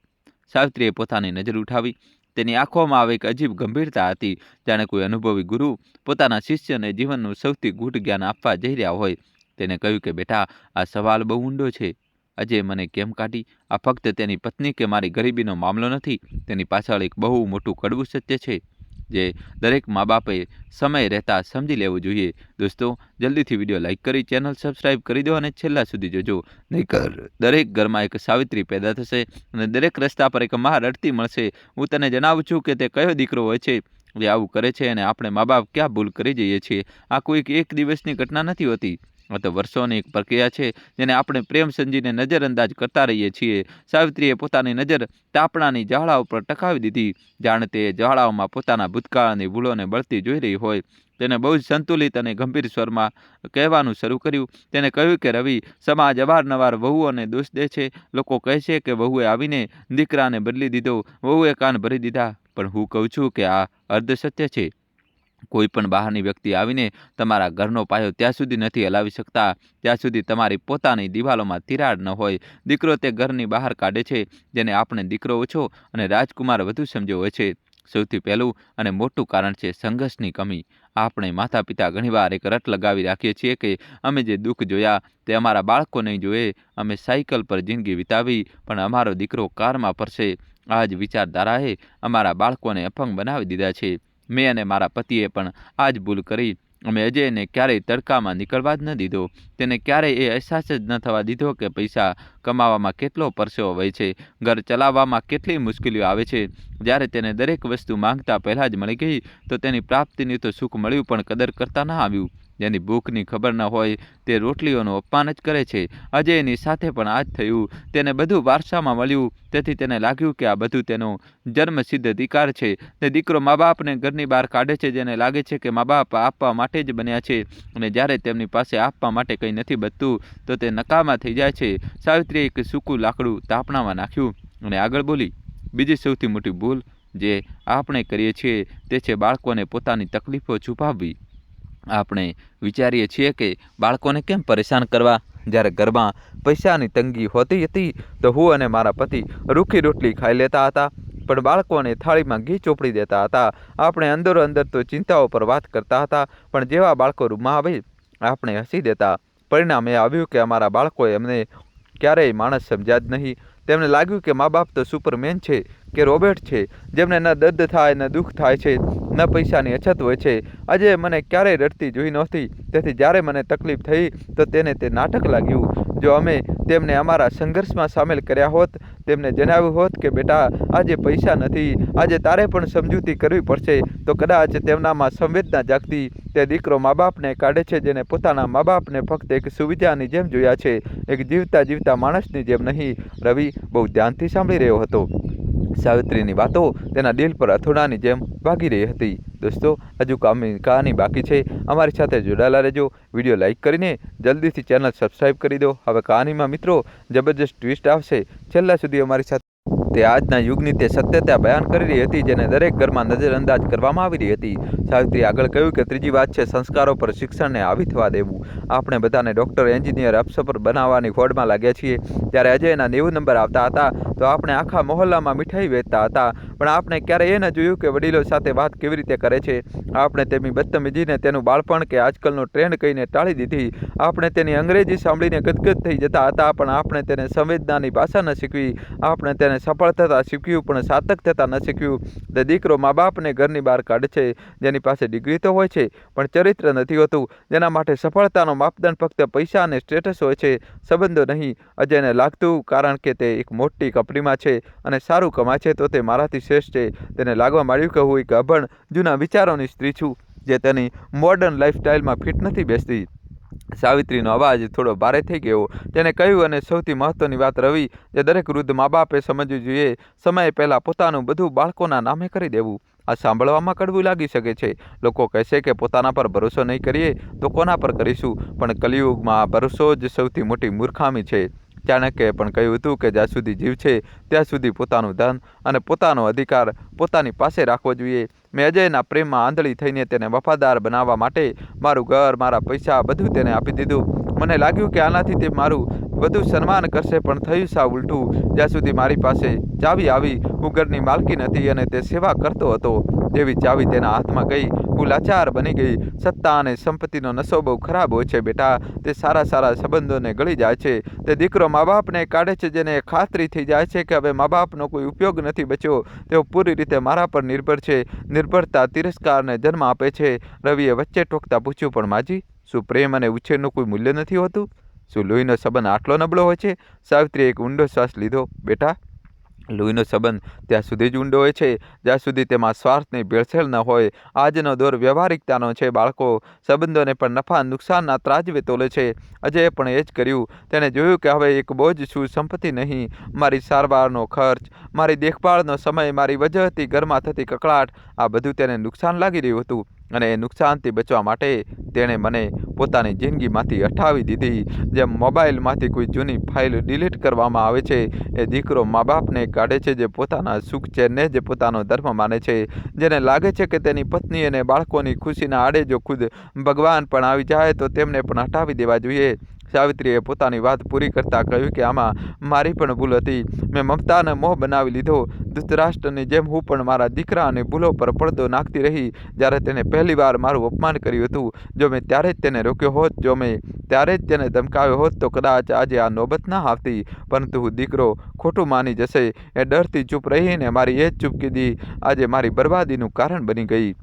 સાવિત્રીએ પોતાની નજર ઉઠાવી. તેની આંખોમાં આવે એક અજીબ ગંભીરતા હતી, જાણે કોઈ અનુભવી ગુરુ પોતાના શિષ્યને જીવનનું સૌથી ગૂઢ જ્ઞાન આપવા જઈ રહ્યા હોય. તેને કહ્યું કે બેટા, આ સવાલ બહુ ઊંડો છે. અજય મને કેમ કાઢી? આ ફક્ત તેની પત્ની કે મારી ગરીબીનો મામલો નથી. તેની પાછળ એક બહુ મોટું કડવું સત્ય છે જે દરેક મા બાપે સમય રહેતા સમજી લેવું જોઈએ. દોસ્તો, જલ્દીથી વિડીયો લાઇક કરી ચેનલ સબસ્ક્રાઇબ કરી દો અને છેલ્લા સુધી જોજો. નહીંતર દરેક ઘરમાં એક સાવિત્રી પેદા થશે અને દરેક રસ્તા પર એક મા રડતી મળશે. હું તને જણાવું છું કે તે કયો દીકરો હોય છે જે આવું કરે છે અને આપણે મા બાપ ક્યાં ભૂલ કરી જઈએ છીએ. આ કોઈ એક દિવસની ઘટના નથી હોતી. આ તો વર્ષોની એક પ્રક્રિયા છે જેને આપણે પ્રેમ સમજીને નજરઅંદાજ કરતા રહીએ છીએ. સાવિત્રીએ પોતાની નજર તાપણાની જ્વાળા ઉપર ટકાવી દીધી, જાણે તે જ્વાળાઓમાં પોતાના ભૂતકાળની ભૂલોને બળતી જોઈ રહી હોય. તેને બહુ જ સંતુલિત અને ગંભીર સ્વરમાં કહેવાનું શરૂ કર્યું. તેને કહ્યું કે રવિ, સમાજ અવારનવાર વહુઓને દોષ દે છે. લોકો કહે છે કે વહુએ આવીને દીકરાને બદલી દીધો, વહુએ કાન ભરી દીધા. પણ હું કહું છું કે આ અર્ધ સત્ય છે. કોઈ પણ બહારની વ્યક્તિ આવીને તમારા ઘરનો પાયો ત્યાં સુધી નથી હલાવી શકતા જ્યાં સુધી તમારી પોતાની દિવાલોમાં તિરાડ ન હોય. દીકરો તે ઘરની બહાર કાઢે છે જેને આપણે દીકરો ઓછો અને રાજકુમાર વધુ સમજ્યો હોય છે. સૌથી પહેલું અને મોટું કારણ છે સંઘર્ષની કમી. આપણે માતા પિતા ઘણીવાર એક રટ લગાવી રાખીએ છીએ કે અમે જે દુઃખ જોયા તે અમારા બાળકો નહીં જોઈએ. અમે સાયકલ પર જિંદગી વિતાવી પણ અમારો દીકરો કારમાં ફરશે. આ જ વિચારધારાએ અમારા બાળકોને અપંગ બનાવી દીધા છે. મેં અને મારા પતિએ પણ આ જ ભૂલ કરી. અમે અજયને ક્યારેય તડકામાં નીકળવા જ ન દીધો. તેને ક્યારેય એ અહેસાસ જ ન થવા દીધો કે પૈસા કમાવામાં કેટલો પરસેવો વહે છે, ઘર ચલાવવામાં કેટલી મુશ્કેલીઓ આવે છે. જ્યારે તેને દરેક વસ્તુ માંગતા પહેલાં જ મળી ગઈ તો તેની પ્રાપ્તિની તો સુખ મળ્યું પણ કદર કરતા ન આવ્યું. જેની ભૂખની ખબર ન હોય તે રોટલીઓનું અપમાન જ કરે છે. અજયની સાથે પણ આ જ થયું. તેને બધું વારસામાં મળ્યું, તેથી તેને લાગ્યું કે આ બધું તેનો જન્મસિદ્ધ અધિકાર છે. તે દીકરો મા બાપને ઘરની બહાર કાઢે છે જેને લાગે છે કે મા બાપ આપવા માટે જ બન્યા છે અને જ્યારે તેમની પાસે આપવા માટે કંઈ નથી બચતું તો તે નકામા થઈ જાય છે. સાવિત્રીએ એક સૂકું લાકડું તાપણામાં નાખ્યું અને આગળ બોલી, બીજી સૌથી મોટી ભૂલ જે આપણે કરીએ છીએ તે છે બાળકોને પોતાની તકલીફો છુપાવવી. આપણે વિચારીએ છીએ કે બાળકોને કેમ પરેશાન કરવા. જ્યારે ઘરમાં પૈસાની તંગી હોતી હતી તો હું અને મારા પતિ રૂખી રોટલી ખાઈ લેતા હતા પણ બાળકોને થાળીમાં ઘી ચોપડી દેતા હતા. આપણે અંદરો અંદર તો ચિંતાઓ પર વાત કરતા હતા પણ જેવા બાળકો રૂમમાં આવે આપણે હસી દેતા. પરિણામ એ આવ્યું કે અમારા બાળકોએ અમને ક્યારેય માણસ સમજ્યા જ નહીં. તેમને લાગ્યું કે મા બાપ તો સુપરમેન છે કે રોબોટ છે, જેમને ન દર્દ થાય ન દુઃખ થાય છે, ન પૈસાની અછત હોય છે. આજે મને ક્યારેય રડતી જોઈ નહોતી, તેથી જ્યારે મને તકલીફ થઈ તો તેને તે નાટક લાગ્યું. જો અમે તેમને અમારા સંઘર્ષમાં સામેલ કર્યા હોત, તેમને જણાવ્યું હોત કે બેટા આજે પૈસા નથી, આજે તારે પણ સમજૂતી કરવી પડશે, તો કદાચ તેમનામાં સંવેદના જાગતી. તે દીકરો મા બાપને કાઢે છે જેને પોતાના મા બાપને ફક્ત એક સુવિધાની જેમ જોયા છે, એક જીવતા માણસની જેમ નહીં. રવિ બહુ ધ્યાનથી સાંભળી રહ્યો હતો. સાવિત્રીની વાતો તેના દિલ પર અથોડાની જેમ વાગી રહી હતી. દોસ્તો, હજુ કહાની બાકી છે. અમારી સાથે જોડાયેલા રહેજો. વિડીયો લાઇક કરીને જલ્દીથી ચેનલ સબસ્ક્રાઈબ કરી દો. હવે કહાનીમાં મિત્રો જબરજસ્ત ટ્વિસ્ટ આવશે. છેલ્લા સુધી અમારી સાથે. તે આજના યુગની તે સત્યતા બયાન કરી રહી હતી જેને દરેક ઘરમાં નજરઅંદાજ કરવામાં આવી રહી હતી. સાવિત્રી આગળ કહ્યું કે ત્રીજી વાત છે સંસ્કારો પર શિક્ષણને હાવી થવા દેવું. આપણે બધાને ડૉક્ટર, એન્જિનિયર, અફસર બનાવવાની હોડમાં લાગ્યા છીએ. જ્યારે અજયના 90 નંબર આવતા હતા તો આપણે આખા મહોલ્લામાં મીઠાઈ વેચતા હતા, પણ આપણે ક્યારેય એ ન જોયું કે વડીલો સાથે વાત કેવી રીતે કરે છે. આપણે તેમની બદતમીજીને, તેનું બાળપણ કે આજકાલનો ટ્રેન્ડ કહીને ટાળી દીધી. આપણે તેની અંગ્રેજી સાંભળીને ગદગદ થઈ જતા હતા, પણ આપણે તેને સંવેદનાની ભાષા ન શીખવી. આપણે તેને સફળ થતાં શીખ્યું પણ સાર્થક થતાં ન શીખ્યું. તે દીકરો મા બાપને ઘરની બહાર કાઢે છે જેની પાસે ડિગ્રી તો હોય છે પણ ચરિત્ર નથી હોતું, જેના માટે સફળતાનો માપદંડ ફક્ત પૈસા અને સ્ટેટસ હોય છે, સંબંધો નહીં. અજયને લાગતું કારણ કે તે એક મોટી કંપનીમાં છે અને સારું કમાય છે તો તે મારાથી શ્રેષ્ઠ છે. તેને લાગવા માંડ્યું કે હું એક અભણ, જૂના વિચારોની સ્ત્રી છું જે તેની મોડર્ન લાઈફસ્ટાઈલમાં ફિટ નથી બેસતી. સાવિત્રીનો અવાજ થોડો ભારે થઈ ગયો. તેને કહ્યું, અને સૌથી મહત્વની વાત રવિ, જે દરેક વૃદ્ધ મા બાપે સમજવું જોઈએ, સમય પહેલાં પોતાનું બધું બાળકોના નામે કરી દેવું. આ સાંભળવામાં કડવું લાગી શકે છે. લોકો કહેશે કે પોતાના પર ભરોસો નહીં કરીએ તો કોના પર કરીશું, પણ કલિયુગમાં ભરોસો જ સૌથી મોટી મૂર્ખામી છે. ચાણક્યએ પણ કહ્યું હતું કે જ્યાં સુધી જીવ છે ત્યાં સુધી પોતાનું ધન અને પોતાનો અધિકાર પોતાની પાસે રાખવો જોઈએ. મેં અજયના પ્રેમમાં આંધળી થઈને તેને વફાદાર બનાવવા માટે મારું ઘર, મારા પૈસા બધું તેને આપી દીધું. મને લાગ્યું કે આનાથી તે મારું વધુ સન્માન કરશે, પણ થયું સાવ ઉલટું. જ્યાં સુધી મારી પાસે ચાવી આવી, હું ઘરની માલકી નથી અને તે સેવા કરતો હતો. જેવી ચાવી તેના હાથમાં ગઈ, હું લાચાર બની ગઈ. સત્તા અને સંપત્તિનો નશો બહુ ખરાબ હોય છે બેટા, તે સારા સંબંધોને ગળી જાય છે. તે દીકરો મા બાપને કાઢે છે જેને ખાતરી થઈ જાય છે કે હવે મા બાપનો કોઈ ઉપયોગ નથી બચ્યો. તેઓ પૂરી રીતે મારા પર નિર્ભર છે. નિર્ભરતા તિરસ્કારને જન્મ આપે છે. રવિએ વચ્ચે ટોકતા પૂછ્યું, પણ માજી, શું પ્રેમ અને ઉછેરનું કોઈ મૂલ્ય નથી હોતું? શું લોહીનો સંબંધ આટલો નબળો હોય છે? સાવિત્રીએ એક ઊંડો શ્વાસ લીધો. બેટા, લોહીનો સંબંધ ત્યાં સુધી જ ઊંડો હોય છે જ્યાં સુધી તેમાં સ્વાર્થની ભેળસેળ ન હોય. આજનો દોર વ્યવહારિકતાનો છે બાળકો, સંબંધોને પણ નફા નુકસાનના ત્રાજવે તોલે છે. અજયે પણ એ જ કર્યું. તેને જોયું કે હવે એક બોજ છું, સંપત્તિ નહીં. મારી સારવારનો ખર્ચ, મારી દેખભાળનો સમય, મારી વજહથી ઘરમાં થતી કકળાટ, આ બધું તેને નુકસાન લાગી રહ્યું હતું. અને એ નુકસાનથી બચવા માટે તેણે મને પોતાની જિંદગીમાંથી હટાવી દીધી. જેમ મોબાઈલમાંથી કોઈ જૂની ફાઇલ ડિલીટ કરવામાં આવે છે, એ દીકરો મા બાપને કાઢે છે જે પોતાના સુખ ચેનને જ પોતાનો ધર્મ માને છે, જેને લાગે છે કે તેની પત્ની અને બાળકોની ખુશીના આડે જો ખુદ ભગવાન પણ આવી જાય તો તેમને પણ હટાવી દેવા જોઈએ. સાવિત્રીએ પોતાની વાત પૂરી કરતાં કહ્યું કે આમાં મારી પણ ભૂલ હતી. મેં મમતાનો મોહ બનાવી લીધો. ધૃતરાષ્ટ્રની જેમ હું પણ મારા દીકરાની ભૂલો પર પડદો નાખતી રહી. જ્યારે તેને પહેલીવાર મારું અપમાન કર્યું હતું, જો મેં ત્યારે જ તેને રોક્યો હોત, જો મેં ત્યારે જ તેને ધમકાવ્યો હોત તો કદાચ આજે આ નોબત ના આવતી. પરંતુ હું દીકરો ખોટું માની જશે એ ડરથી ચૂપ રહીને મારી એ જ ચૂપકીદી આજે મારી બરબાદીનું કારણ બની ગઈ.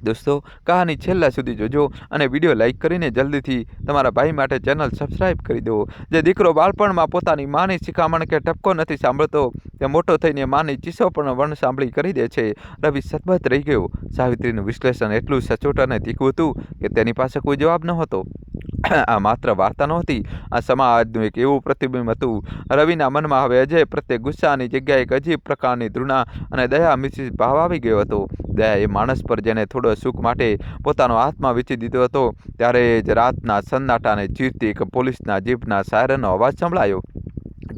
દોસ્તો, કહાની છેલ્લા સુધી જોજો અને વિડીયો લાઇક કરીને જલ્દીથી તમારા ભાઈ માટે ચેનલ સબસ્ક્રાઈબ કરી દો. જે દીકરો બાળપણમાં પોતાની માની શિખામણ કે ટપકો નથી સાંભળતો, તે મોટો થઈને માની ચીસો પણ વણ સાંભળી કરી દે છે. રવિ સતબત રહી ગયો. સાવિત્રીનું વિશ્લેષણ એટલું સચોટ અને તીખું હતું કે તેની પાસે કોઈ જવાબ નહોતો. આ માત્ર વાર્તા નહોતી, આ સમાજનું એક એવું પ્રતિબિંબ હતું. રવિના મનમાં હવે અજય પ્રત્યે ગુસ્સાની જગ્યાએ એક અજીબ પ્રકારની ધૃણા અને દયા મિશ્રિત ભાવ આવી ગયો હતો. દયા એ માણસ પર જેને થોડો સુખ માટે પોતાનો આત્મા વેચી દીધો હતો. ત્યારે જ રાતના સન્નાટાને ચીરતી એક પોલીસના જીપના સાયરનનો અવાજ સંભળાયો.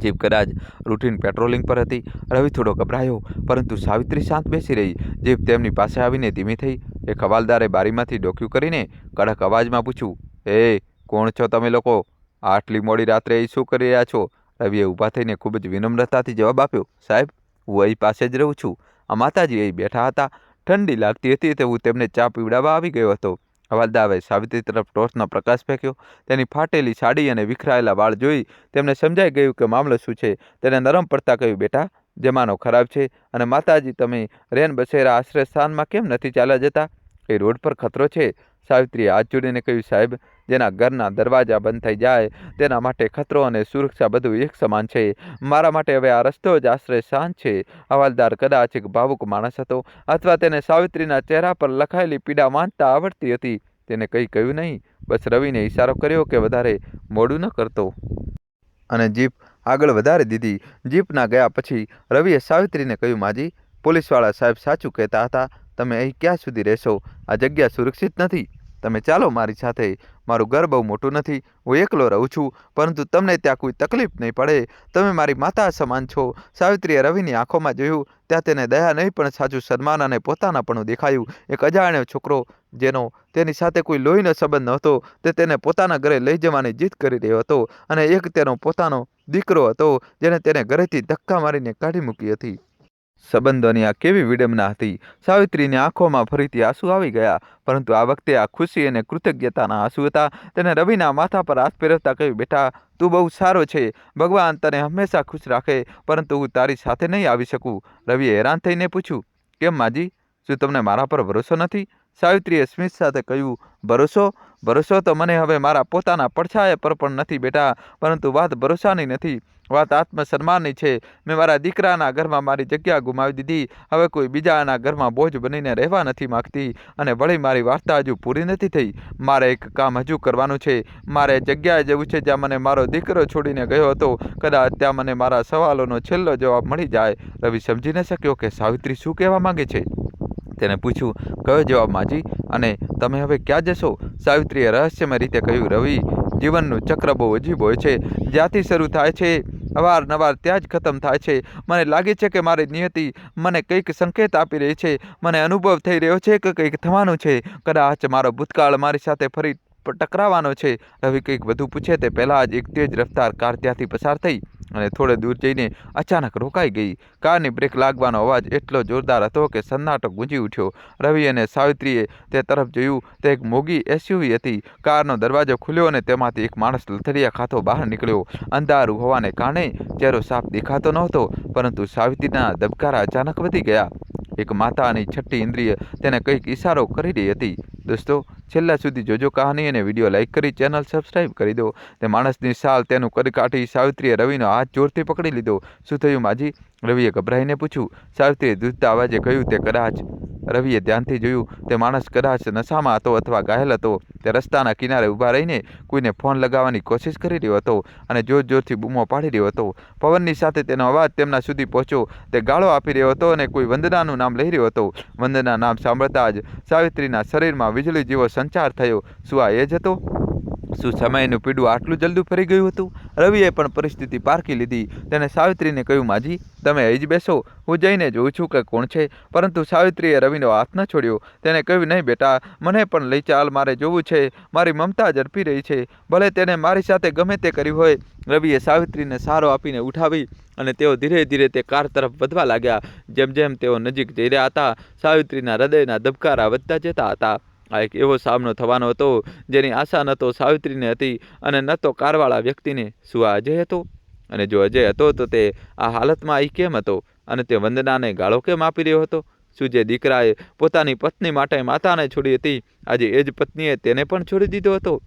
જીપ કદાચ રૂટીન પેટ્રોલિંગ પર હતી. રવિ થોડો ગભરાયો, પરંતુ સાવિત્રી શાંત બેસી રહી. જીપ તેમની પાસે આવીને ધીમી થઈ. એક હવાલદારે બારીમાંથી ડોક્યું કરીને કડક અવાજમાં પૂછ્યું, એ કોણ છો તમે લોકો? આટલી મોડી રાત્રે અહીં શું કરી રહ્યા છો? રવિએ ઊભા થઈને ખૂબ જ વિનમ્રતાથી જવાબ આપ્યો, સાહેબ, હું અહીં પાસે જ રહું છું. આ માતાજી અહીં બેઠા હતા. ઠંડી લાગતી હતી તો હું તેમને ચા પીવડાવવા આવી ગયો હતો. હવાલદારે સાવિત્રી તરફ ટોર્ચનો પ્રકાશ ફેંક્યો. તેની ફાટેલી સાડી અને વિખરાયેલા વાળ જોઈ તેમને સમજાઈ ગયું કે મામલો શું છે. તેને નરમ પડતા કહ્યું, બેટા, જમાનો ખરાબ છે અને માતાજી તમે રેન બસેરા આશ્રય સ્થાનમાં કેમ નથી ચાલ્યા જતા? એ રોડ પર ખતરો છે. સાવિત્રીએ હાથ જોડીને કહ્યું, સાહેબ, જેના ઘરના દરવાજા બંધ થઈ જાય તેના માટે ખતરો અને સુરક્ષા બધું એક સમાન છે. મારા માટે હવે આ રસ્તો જ આશ્રય સ્થાન છે. હવાલદાર કદાચ એક ભાવુક માણસ હતો અથવા તેને સાવિત્રીના ચહેરા પર લખાયેલી પીડા વાંચતા આવડતી હતી. તેને કંઈ કહ્યું નહીં, બસ રવિને ઇશારો કર્યો કે વધારે મોડું ન કરતો અને જીપ આગળ વધારી દીધી. જીપના ગયા પછી રવિએ સાવિત્રીને કહ્યું, માજી, પોલીસવાળા સાહેબ સાચું કહેતા હતા. તમે અહીં ક્યાં સુધી રહેશો? આ જગ્યા સુરક્ષિત નથી. તમે ચાલો મારી સાથે. મારું ઘર બહુ મોટું નથી. હું એકલો રહું છું, પરંતુ તમને ત્યાં કોઈ તકલીફ નહીં પડે. તમે મારી માતા સમાન છો. સાવિત્રીએ રવિની આંખોમાં જોયું. ત્યાં તેને દયા નહીં પણ સાચું સન્માન અને પોતાનાપણું દેખાયું. એક અજાણ્યો છોકરો જેનો તેની સાથે કોઈ લોહીનો સંબંધ નહોતો, તે તેને પોતાના ઘરે લઈ જવાની જીદ કરી રહ્યો હતો અને એક તેનો પોતાનો દીકરો હતો જેને તેને ઘરેથી ધક્કા મારીને કાઢી મૂકી હતી. સંબંધોની આ કેવી વિડંબના હતી! સાવિત્રીની આંખોમાં ફરીથી આંસુ આવી ગયા, પરંતુ આ વખતે આ ખુશી અને કૃતજ્ઞતાના આંસુ હતા. તેને રવિના માથા પર હાથ ફેરવતા કહ્યું, બેટા, તું બહુ સારો છે. ભગવાન તને હંમેશા ખુશ રાખે, પરંતુ હું તારી સાથે નહીં આવી શકું. રવિએ હેરાન થઈને પૂછ્યું, કેમ માજી? શું તમને મારા પર ભરોસો નથી? સાવિત્રીએ સ્મિત સાથે કહ્યું, ભરોસો તો મને હવે મારા પોતાના પડછાયા પર પણ નથી બેટા, પરંતુ વાત ભરોસાની નથી, વાત આત્મસન્માનની છે. મેં મારા દીકરાના ઘરમાં મારી જગ્યા ગુમાવી દીધી. હવે કોઈ બીજાના ઘરમાં બોજ બનીને રહેવા નથી માગતી. અને વળી મારી વાર્તા હજુ પૂરી નથી થઈ. મારે એક કામ હજુ કરવાનું છે. મારે જગ્યાએ જવું છે જ્યાં મને મારો દીકરો છોડીને ગયો હતો. કદાચ ત્યાં મને મારા સવાલોનો છેલ્લો જવાબ મળી જાય. રવિ સમજી ન શક્યો કે સાવિત્રી શું કહેવા માંગે છે. તેને પૂછ્યું, કયો જવાબ માજી? અને તમે હવે ક્યાં જશો? સાવિત્રીએ રહસ્યમય રીતે કહ્યું, રવિ, જીવનનું ચક્ર બહુ અજીબ હોય છે. જ્યાંથી શરૂ થાય છે અવારનવાર ત્યાં જ ખતમ થાય છે. મને લાગે છે કે મારી નિયતિ મને કંઈક સંકેત આપી રહી છે. મને અનુભવ થઈ રહ્યો છે કે કંઈક થવાનું છે. કદાચ મારો ભૂતકાળ મારી સાથે ફરી ટકરાવાનો છે. રવિ કંઈક વધુ પૂછે તે પહેલાં જ એક તેજ રફતાર કાર ત્યાંથી પસાર થઈ અને થોડે દૂર જઈને અચાનક રોકાઈ ગઈ. કારની બ્રેક લાગવાનો અવાજ એટલો જોરદાર હતો કે સન્નાટો ગુંજી ઉઠ્યો. રવિ અને સાવિત્રીએ તે તરફ જોયું. તે એક મોંઘી એસયુવી હતી. કારનો દરવાજો ખુલ્યો અને તેમાંથી એક માણસ લથડિયા ખાતો બહાર નીકળ્યો. અંધારું હોવાને કારણે ચહેરો સાફ દેખાતો નહોતો, પરંતુ સાવિત્રીના ધબકારા અચાનક વધી ગયા. એક માતાની છઠ્ઠી ઇન્દ્રિય તેને કંઈક ઇશારો કરી રહી હતી. દોસ્તો, છેલ્લા સુધી જોજો કહાની અને વિડીયો લાઇક કરી ચેનલ સબસ્ક્રાઇબ કરી દો. તે માણસની સાલ તેનું કદ કાઢી સાવિત્રીએ રવિનો હાથ જોરથી પકડી લીધો. શું થયું માજી? રવિએ ગભરાઈને પૂછ્યું. સાવિત્રીએ ધ્રુજતા અવાજે કહ્યું, તે કદાચ રવિએ ધ્યાનથી જોયું. તે માણસ કદાચ નશામાં હતો અથવા ઘાયલ હતો. તે રસ્તાના કિનારે ઊભા રહીને કોઈને ફોન લગાવવાની કોશિશ કરી રહ્યો હતો અને જોરથી બૂમો પાડી રહ્યો હતો. પવનની સાથે તેનો અવાજ તેમના સુધી પહોંચ્યો. તે ગાળો આપી રહ્યો હતો અને કોઈ વંદનાનું નામ લઈ રહ્યો હતો. વંદના નામ સાંભળતા જ સાવિત્રીના શરીરમાં વીજળી જેવો સંચાર થયો. શું આ એ જ હતો? શું સમયનું પીડું આટલું જલ્દી ફરી ગયું હતું? રવિએ પણ પરિસ્થિતિ પારખી લીધી. તેને સાવિત્રીને કહ્યું, માજી, તમે અહીં જ બેસો, હું જઈને જોઉં છું કે કોણ છે. પરંતુ સાવિત્રીએ રવિનો હાથ ન છોડ્યો. તેને કહ્યું, નહીં બેટા, મને પણ લઈ ચાલ. મારે જોવું છે. મારી મમતા ઝડપી રહી છે. ભલે તેને મારી સાથે ગમે તે કર્યું હોય. રવિએ સાવિત્રીને સહારો આપીને ઉઠાવી અને તેઓ ધીરે ધીરે તે કાર તરફ વધવા લાગ્યા. જેમ જેમ તેઓ નજીક જઈ રહ્યા હતા, સાવિત્રીના હૃદયના ધબકારા વધતા જતા હતા. આ એક એવો સામનો થવાનો હતો જેની આશા ન તો સાવિત્રીને હતી અને ન તો કારવાળા વ્યક્તિને. શું આ અજય હતો? અને જો અજય હતો તો તે આ હાલતમાં અહીં કેમ હતો? અને તે વંદનાને ગાળો કેમ આપી રહ્યો હતો? શું જે દીકરાએ પોતાની પત્ની માટે માતાને છોડી હતી, આજે એ જ પત્નીએ તેને પણ છોડી દીધો હતો?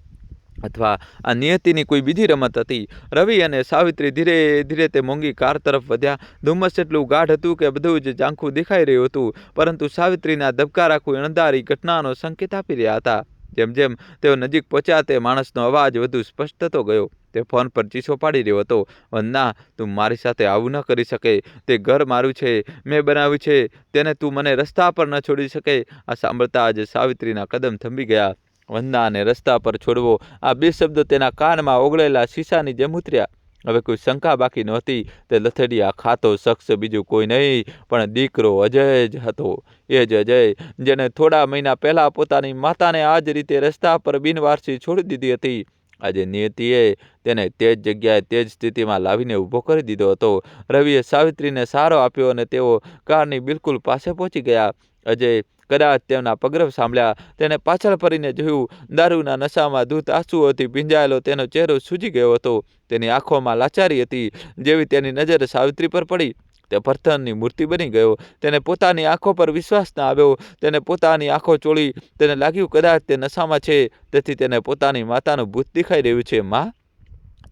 અથવા આ નિયતિની કોઈ બીજી રમત હતી? રવિ અને સાવિત્રી ધીરે ધીરે તે મોંઘી કાર તરફ વધ્યા. ધુમ્મસ એટલું ગાઢ હતું કે બધું જ ઝાંખું દેખાઈ રહ્યું હતું, પરંતુ સાવિત્રીના ધબકારા કોઈ અણધારી ઘટનાનો સંકેત આપી રહ્યા હતા. જેમ જેમ તેઓ નજીક પહોંચ્યા, તે માણસનો અવાજ વધુ સ્પષ્ટ થતો ગયો. તે ફોન પર ચીસો પાડી રહ્યો હતો, વંદના, તું મારી સાથે આવું ન કરી શકે. તે ઘર મારું છે, મેં બનાવ્યું છે, તેને તું મને રસ્તા પર ન છોડી શકે. આ સાંભળતા જ સાવિત્રીના કદમ થંભી ગયા. વંદનાને રસ્તા પર છોડવો, આ બે શબ્દો તેના કાનમાં ઓગળેલા શીશાની જેમ ઉતર્યા. હવે કોઈ શંકા બાકી નહોતી. તે લથડિયા ખાતો શખ્સ બીજું કોઈ નહીં પણ દીકરો અજય જ હતો. એ જ અજય જેને થોડા મહિના પહેલાં પોતાની માતાને આ જ રીતે રસ્તા પર બિનવારસી છોડી દીધી હતી. આજે નિયતિએ તેને તે જ જગ્યાએ તે જ સ્થિતિમાં લાવીને ઊભો કરી દીધો હતો. રવિએ સાવિત્રીને સહારો આપ્યો અને તેઓ કારની બિલકુલ પાસે પહોંચી ગયા. અજય કદાચ તેમના પગરવ સાંભળ્યા. તેને પાછળ ફરીને જોયું. દારૂના નશામાં ધૂત આંસુઓથી ભીંજાયેલો તેનો ચહેરો સૂજી ગયો હતો. તેની આંખોમાં લાચારી હતી. જેવી તેની નજર સાવિત્રી પર પડી, તે પથ્થરની મૂર્તિ બની ગયો. તેને પોતાની આંખો પર વિશ્વાસ ન આવ્યો. તેને પોતાની આંખો ચોળી. તેને લાગ્યું કદાચ તે નશામાં છે, તેથી તેને પોતાની માતાનું ભૂત દેખાઈ રહ્યું છે. માં!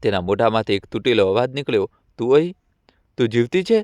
તેના મોઢામાંથી એક તૂટેલો અવાજ નીકળ્યો. તું અહીં? તું જીવતી છે?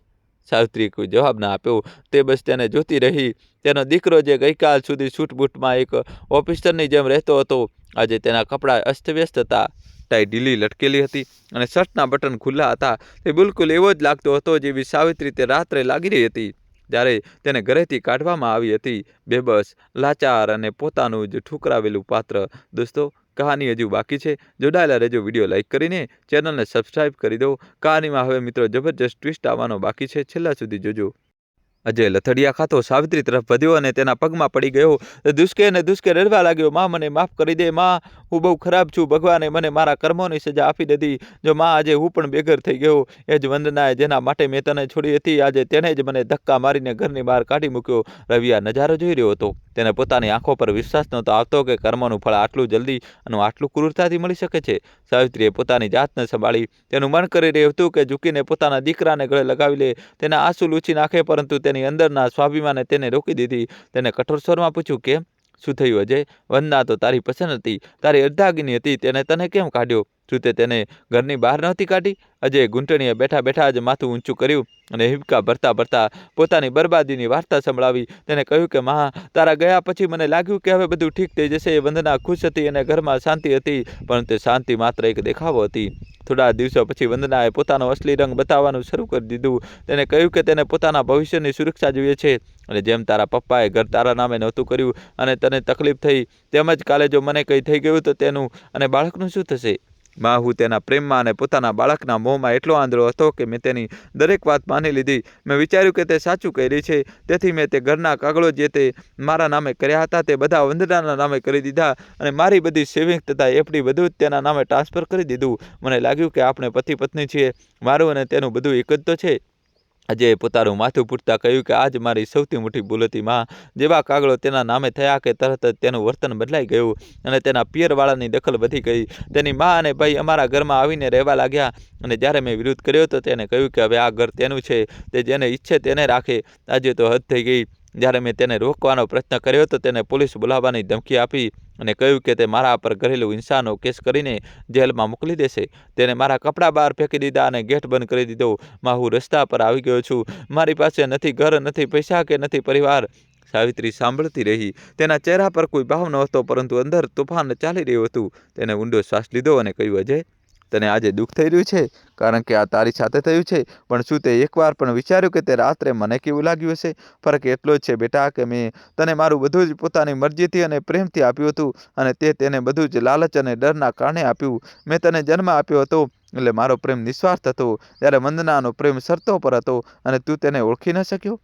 સાવિત્રીએ કોઈ જવાબ ના આપ્યો. તે બસ તેને જોતી રહી. તેનો દીકરો જે ગઈકાલ સુધી સૂટબૂટમાં એક ઓફિસરની જેમ રહેતો હતો, આજે તેના કપડાં અસ્તવ્યસ્ત હતા. ટાઈ ઢીલી લટકેલી હતી અને શર્ટના બટન ખુલ્લા હતા. તે બિલકુલ એવો જ લાગતો હતો જેવી સાવિત્રી તે રાત્રે લાગી રહી હતી જ્યારે તેને ઘરેથી કાઢવામાં આવી હતી. બેબસ, લાચાર અને પોતાનું જ ઠુકરાવેલું પાત્ર. દોસ્તો, કહાની હજુ બાકી છે. જોડાયેલા રહેજો. વિડીયો લાઇક કરીને ચેનલને સબસ્ક્રાઇબ કરી દો. કહાનીમાં હવે મિત્રો જબરજસ્ત ટ્વિસ્ટ આવવાનો બાકી છે. છેલ્લા સુધી જોજો. અજય લથડિયા ખાતો સાવિત્રી તરફ વધ્યો અને તેના પગમાં પડી ગયો. દુષ્કે રડવા લાગ્યો. માં, મને માફ કરી દે. માં, હું બહુ ખરાબ છું. ભગવાને મને મારા કર્મોની સજા આપી દીધી. જો માં, આજે હું પણ બેઘર થઈ ગયો. એ જ વંદનાએ જેના માટે મેં તને છોડી હતી, આજે તેને જ મને ધક્કા મારીને ઘરની બહાર કાઢી મૂક્યો. રવિ આ નજારો જોઈ રહ્યો હતો. તેને પોતાની આંખો પર વિશ્વાસ નહોતો આવતો કે કર્મોનું ફળ આટલું જલ્દી અને આટલું ક્રૂરતાથી મળી શકે છે. સાવિત્રીએ પોતાની જાતને સંભાળી. તેનું મન કરી રહ્યું હતું કે ઝૂકીને પોતાના દીકરાને ગળે લગાવી લે, તેના આંસુ લૂછી નાખે, પરંતુ તેની અંદરના સ્વાભિમાને તેને રોકી દીધી. તેને કઠોર સ્વરમાં પૂછ્યું, કેમ? શું થયું અજય? વંદના તો તારી પસંદ હતી, તારી અર્ધાંગીની હતી. તેને તને કેમ કાઢ્યો? શું તે તેને ઘરની બહાર નહોતી કાઢી? અજયે ઘૂંટણીએ બેઠા બેઠા જ માથું ઊંચું કર્યું અને હિબકા ભરતા ભરતા પોતાની બરબાદીની વાર્તા સંભળાવી. તેને કહ્યું કે માં, તારા ગયા પછી મને લાગ્યું કે હવે બધું ઠીક થઈ જશે. વંદના ખુશ હતી અને ઘરમાં શાંતિ હતી, પરંતુ તે શાંતિ માત્ર એક દેખાવો હતી. થોડા દિવસો પછી વંદનાએ પોતાનો અસલી રંગ બતાવવાનું શરૂ કરી દીધું. તેને કહ્યું કે તેને પોતાના ભવિષ્યની સુરક્ષા જોઈએ છે, અને જેમ તારા પપ્પાએ ઘર તારા નામે નહોતું કર્યું અને તને તકલીફ થઈ, તેમજ કાલે જો મને કંઈ થઈ ગયું તો તેનું અને બાળકનું શું થશે? માં, હું તેના પ્રેમમાં અને પોતાના બાળકના મોહમાં એટલો આંધળો હતો કે મેં તેની દરેક વાત માની લીધી. મેં વિચાર્યું કે તે સાચું કહી રહી છે, તેથી મેં તે ઘરના કાગળો જે તે મારા નામે કર્યા હતા તે બધા વંદનાના નામે કરી દીધા અને મારી બધી સેવિંગ તથા એફડી બધું જ તેના નામે ટ્રાન્સફર કરી દીધું. મને લાગ્યું કે આપણે પતિ પત્ની છીએ, મારું અને તેનું બધું એક જ તો છે. અજયે પોતાનું માથું પૂછતા કહ્યું કે આજ મારી સૌથી મોટી ભૂલ હતી. માં, જેવા કાગળો તેના નામે થયા કે તરત જ તેનું વર્તન બદલાઈ ગયું અને તેના પિયરવાળાની દખલ વધી ગઈ. તેની માં અને ભાઈ અમારા ઘરમાં આવીને રહેવા લાગ્યા અને જ્યારે મેં વિરોધ કર્યો તો તેને કહ્યું કે હવે આ ઘર તેનું છે, તે જેને ઈચ્છે તેને રાખે. આજે તો હદ થઈ ગઈ. જ્યારે મેં તેને રોકવાનો પ્રયત્ન કર્યો તો તેને પોલીસ બોલાવવાની ધમકી આપી અને કહ્યું કે તે મારા પર ઘરેલું હિંસાનો કેસ કરીને જેલમાં મોકલી દેશે. તેને મારા કપડાં બહાર ફેંકી દીધા અને ગેટ બંધ કરી દીધો. માં, હું રસ્તા પર આવી ગયો છું. મારી પાસે નથી ઘર, નથી પૈસા કે નથી પરિવાર. સાવિત્રી સાંભળતી રહી. તેના ચહેરા પર કોઈ ભાવ નહોતો, પરંતુ અંદર તોફાન ચાલી રહ્યું હતું. તેને ઊંડો શ્વાસ લીધો અને કહ્યું, અજય, તને આજે દુઃખ થઈ રહ્યું છે કારણ કે આ તારી સાથે થયું છે, પણ શું તે એકવાર પણ વિચાર્યું કે તે રાત્રે મને કેવું લાગ્યું હશે? ફરક એટલો જ છે બેટા કે મેં તને મારું બધું જ પોતાની મરજીથી અને પ્રેમથી આપ્યું હતું, અને તે તેને બધું જ લાલચ અને ડરના કારણે આપ્યું. મેં તને જન્મ આપ્યો હતો એટલે મારો પ્રેમ નિસ્વાર્થ હતો, જ્યારે વંદનાનો પ્રેમ શરતો પર હતો અને તું તેને ઓળખી ન શક્યો.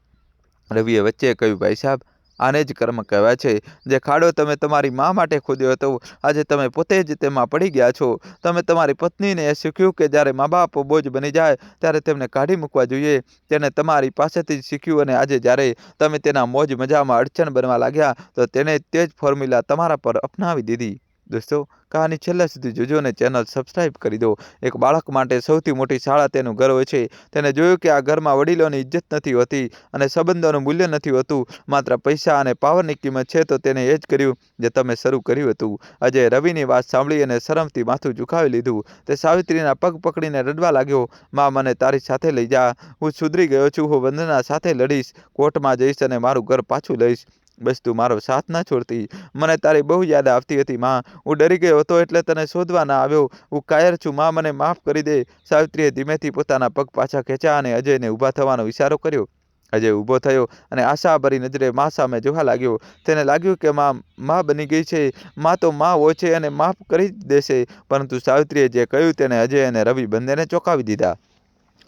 રવિએ વચ્ચે કહ્યું, ભાઈ સાહેબ, આને જ કર્મ કહેવાય છે. જે ખાડો તમે તમારી મા માટે ખોદ્યો હતો, આજે તમે પોતે જ તેમાં પડી ગયા છો. તમે તમારી પત્નીને એ શીખ્યું કે જ્યારે મા બાપ બોજ બની જાય ત્યારે તેમને કાઢી મૂકવા જોઈએ. તેને તમારી પાસેથી જ શીખ્યું, અને આજે જ્યારે તમે તેના મોજ મજામાં અડચણ બનવા લાગ્યા તો તેને તે જ ફોર્મ્યુલા તમારા પર અપનાવી દીધી. દોસ્તો, કહાની છેલ્લા સુધી જોજો અને ચેનલ સબસ્ક્રાઇબ કરી દો. એક બાળક માટે સૌથી મોટી શાળા તેનું ઘર હોય છે. તેને જોયું કે આ ઘરમાં વડીલોની ઇજ્જત નથી હોતી અને સંબંધોનું મૂલ્ય નથી હોતું, માત્ર પૈસા અને પાવરની કિંમત છે. તો તેને એ જ કર્યું જે તમે શરૂ કર્યું હતું. અજયે રવિની વાત સાંભળી અને શરમથી માથું ઝુકાવી લીધું. તે સાવિત્રીના પગ પકડીને રડવા લાગ્યો. માં, મને તારી સાથે લઈ જા. હું સુધરી ગયો છું. હું વંદના સાથે લડીશ, કોર્ટમાં જઈશ અને મારું ઘર પાછું લઈશ. બસ તું મારો સાથ ના છોડતી. મને તારી બહુ યાદ આવતી હતી માં. હું ડરી ગયો હતો એટલે તને શોધવા ના આવ્યો. હું કાયર છું માં, મને માફ કરી દે. સાવિત્રીએ ધીમેથી પોતાના પગ પાછા ખેંચ્યા અને અજયને ઊભા થવાનો ઇશારો કર્યો. અજય ઊભો થયો અને આશાભરી નજરે મા સામે જોવા લાગ્યો. તેને લાગ્યું કે માં બની ગઈ છે. માં તો માં હોય છે અને માફ કરી જ દેશે. પરંતુ સાવિત્રીએ જે કહ્યું તેને અજય અને રવિ બંનેને ચોંકાવી દીધા.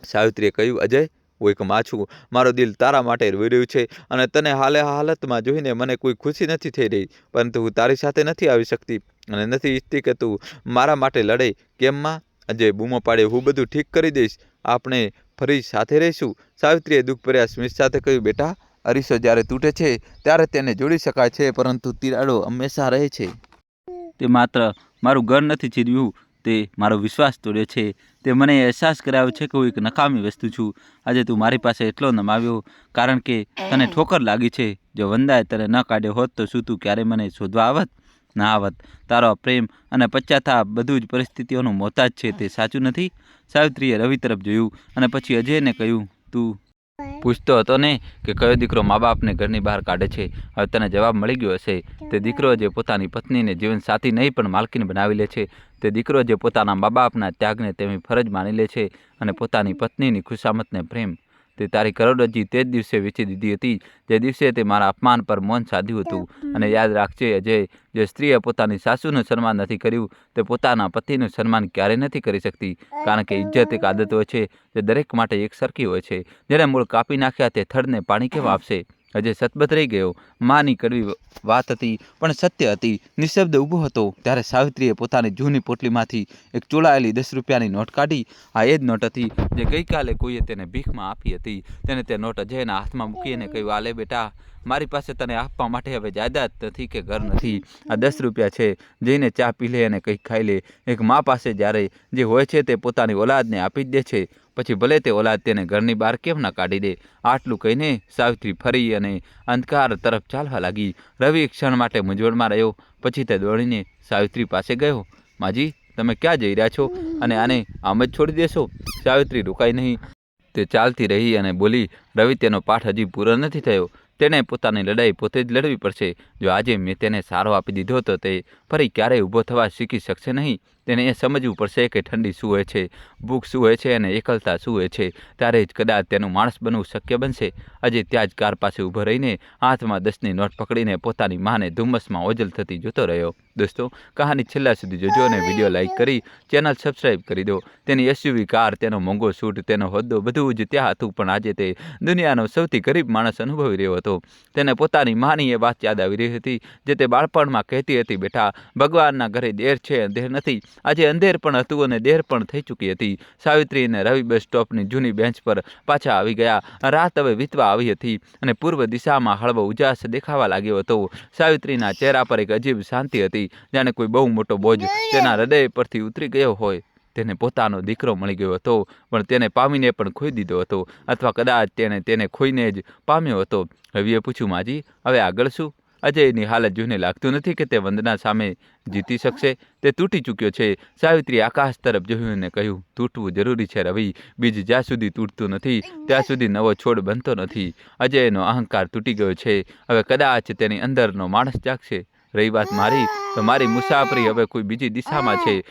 સાવિત્રીએ કહ્યું, અજય, હું એક માં છું. મારું દિલ તારા માટે રોઈ રહ્યું છે અને તને હાલતમાં જોઈને મને કોઈ ખુશી નથી થઈ રહી, પરંતુ હું તારી સાથે નથી આવી શકતી અને નથી ઈચ્છતી કે તું મારા માટે લડે. કેમ માં? અજય બૂમો પાડે, હું બધું ઠીક કરી દઈશ. આપણે ફરી સાથે રહીશું. સાવિત્રીએ દુઃખભર્યા સ્મિત સાથે કહ્યું, બેટા, અરીસો જ્યારે તૂટે છે ત્યારે તેને જોડી શકાય છે, પરંતુ તિરાડો હંમેશા રહે છે. તે માત્ર મારું ઘર નથી ચીરવ્યું, તે મારો વિશ્વાસ તોડ્યો છે. તે મને અહેસાસ કરાવ્યો છે કે હું એક નકામી વસ્તુ છું. આજે તું મારી પાસે એટલો નમાવ્યો કારણ કે તને ઠોકર લાગી છે. જો વંદાએ તને ન કાઢ્યો હોત તો શું તું ક્યારે મને શોધવા આવત? ના આવત. તારો પ્રેમ અને પશ્ચાતાપ બધું જ પરિસ્થિતિઓનું મોહતાજ છે. તે સાચું નથી? સાવિત્રીએ રવિ તરફ જોયું અને પછી અજયને કહ્યું, તું પૂછતો હતો ને કે કયો દીકરો મા બાપને ઘરની બહાર કાઢે છે? હવે તને જવાબ મળી ગયો હશે. તે દીકરો જે પોતાની પત્નીને જીવનસાથી નહીં પણ માલકીન બનાવી લે છે, તે દીકરો જે પોતાના મા બાપના ત્યાગને તેમની ફરજ માની લે છે અને પોતાની પત્નીની ખુશામતને પ્રેમ. તે તારી કરોડરજી તે જ દિવસે વેચી દીધી હતી જે દિવસે તે મારા અપમાન પર મૌન સાધ્યું હતું. અને યાદ રાખજે અજય, જે સ્ત્રીએ પોતાની સાસુનું સન્માન નથી કર્યું તે પોતાના પતિનું સન્માન ક્યારેય નથી કરી શકતી, કારણ કે ઇજ્જત એક આદત હોય છે જે દરેક માટે એક સરખી હોય છે. જેને મૂળ કાપી નાખ્યા તે થડને પાણી કેવા આપશે? અજય સતબત રહી ગયો. માની કડવી વાત હતી પણ સત્ય હતી. નિશબ્દ ઊભો હતો ત્યારે સાવિત્રીએ પોતાની જૂની પોટલીમાંથી એક ચોળાયેલી 10 રૂપિયાની નોટ કાઢી. આ એ જ નોટ હતી જે ગઈકાલે કોઈએ તેને ભીખમાં આપી હતી. તેને તે નોટ અજયના હાથમાં મૂકીને કહ્યું, આ લે બેટા, મારી પાસે તને આપવા માટે હવે જાયદાદ નથી કે ઘર નથી. આ 10 રૂપિયા છે. જઈને ચા પી લે અને કંઈક ખાઈ લે. એક મા પાસે જ્યારે જે હોય છે તે પોતાની ઓલાદને આપી જ દે છે, પછી ભલે તે ઓલાદ તેને ઘરની બહાર કેમ ના કાઢી દે. આટલું કહીને સાવિત્રી ફરી અને અંધકાર તરફ ચાલવા લાગી. રવિ એક ક્ષણ માટે મૂંઝવણમાં રહ્યો. પછી તે દોડીને સાવિત્રી પાસે ગયો. માજી, તમે ક્યાં જઈ રહ્યા છો અને આને આમ જ છોડી દેશો? સાવિત્રી રોકાઈ નહીં. તે ચાલતી રહી અને બોલી, રવિ, તેનો પાઠ હજી પૂરો નથી થયો. તેણે પોતાની લડાઈ પોતે જ લડવી પડશે. જો આજે મેં તેને સારો આપી દીધો તો તે ફરી ક્યારેય ઊભો થવા શીખી શકશે નહીં. તેને એ સમજવું પડશે કે ઠંડી શું હોય છે, ભૂખ શું હોય છે અને એકલતા શું હોય છે. ત્યારે જ કદાચ તેનું માણસ બનવું શક્ય બનશે. આજે ત્યાં જ કાર પાસે ઊભો રહીને હાથમાં 10ની નોટ પકડીને પોતાની માને ધુમ્મસમાં ઓજલ થતી જોતો રહ્યો. દોસ્તો, કહાની છેલ્લા સુધી જોજો અને વિડીયો લાઇક કરી ચેનલ સબસ્ક્રાઈબ કરી દો. તેની એસયુવી કાર, તેનો મોંઘો સૂટ, તેનો હોદ્દો બધું જ ત્યાં હતું, પણ આજે તે દુનિયાનો સૌથી ગરીબ માણસ અનુભવી રહ્યો હતો. તેને પોતાની માની એ વાત યાદ આવી રહી હતી જે તે બાળપણમાં કહેતી હતી, બેટા, ભગવાનના ઘરે દેર છે, અંધેર નથી. આજે અંધેર પણ હતું અને દેર પણ થઈ ચૂકી હતી. સાવિત્રી અને રવિ બસ સ્ટોપની જૂની બેન્ચ પર પાછા આવી ગયા. રાત હવે વીતવા આવી હતી અને પૂર્વ દિશામાં હળવો ઉજાસ દેખાવા લાગ્યો હતો. સાવિત્રીના ચહેરા પર એક અજીબ શાંતિ હતી, જાણે કોઈ બહુ મોટો બોજ તેના હૃદય પરથી ઉતરી ગયો હોય. તેને પોતાનો દીકરો મળી ગયો હતો, પણ તેને પામીને પણ ખોઈ દીધો હતો, અથવા કદાચ તેને ખોઈને જ પામ્યો હતો. રવિએ પૂછ્યું, માજી, હવે આગળ શું? અજયની હાલત જોઈને લાગતું નથી કે તે વંદના સામે જીતી શકશે. તે તૂટી ચૂક્યો છે. સાવિત્રીએ આકાશ તરફ જોયું અને કહ્યું, તૂટવું જરૂરી છે રવિ. બીજ જ્યાં સુધી તૂટતું નથી ત્યાં સુધી નવો છોડ બનતો નથી. અજયનો અહંકાર તૂટી ગયો છે. હવે કદાચ તેની અંદરનો માણસ જાગશે. રહી વાત મારી, તો મારી મુસાફરી હવે કોઈ બીજી દિશામાં છે.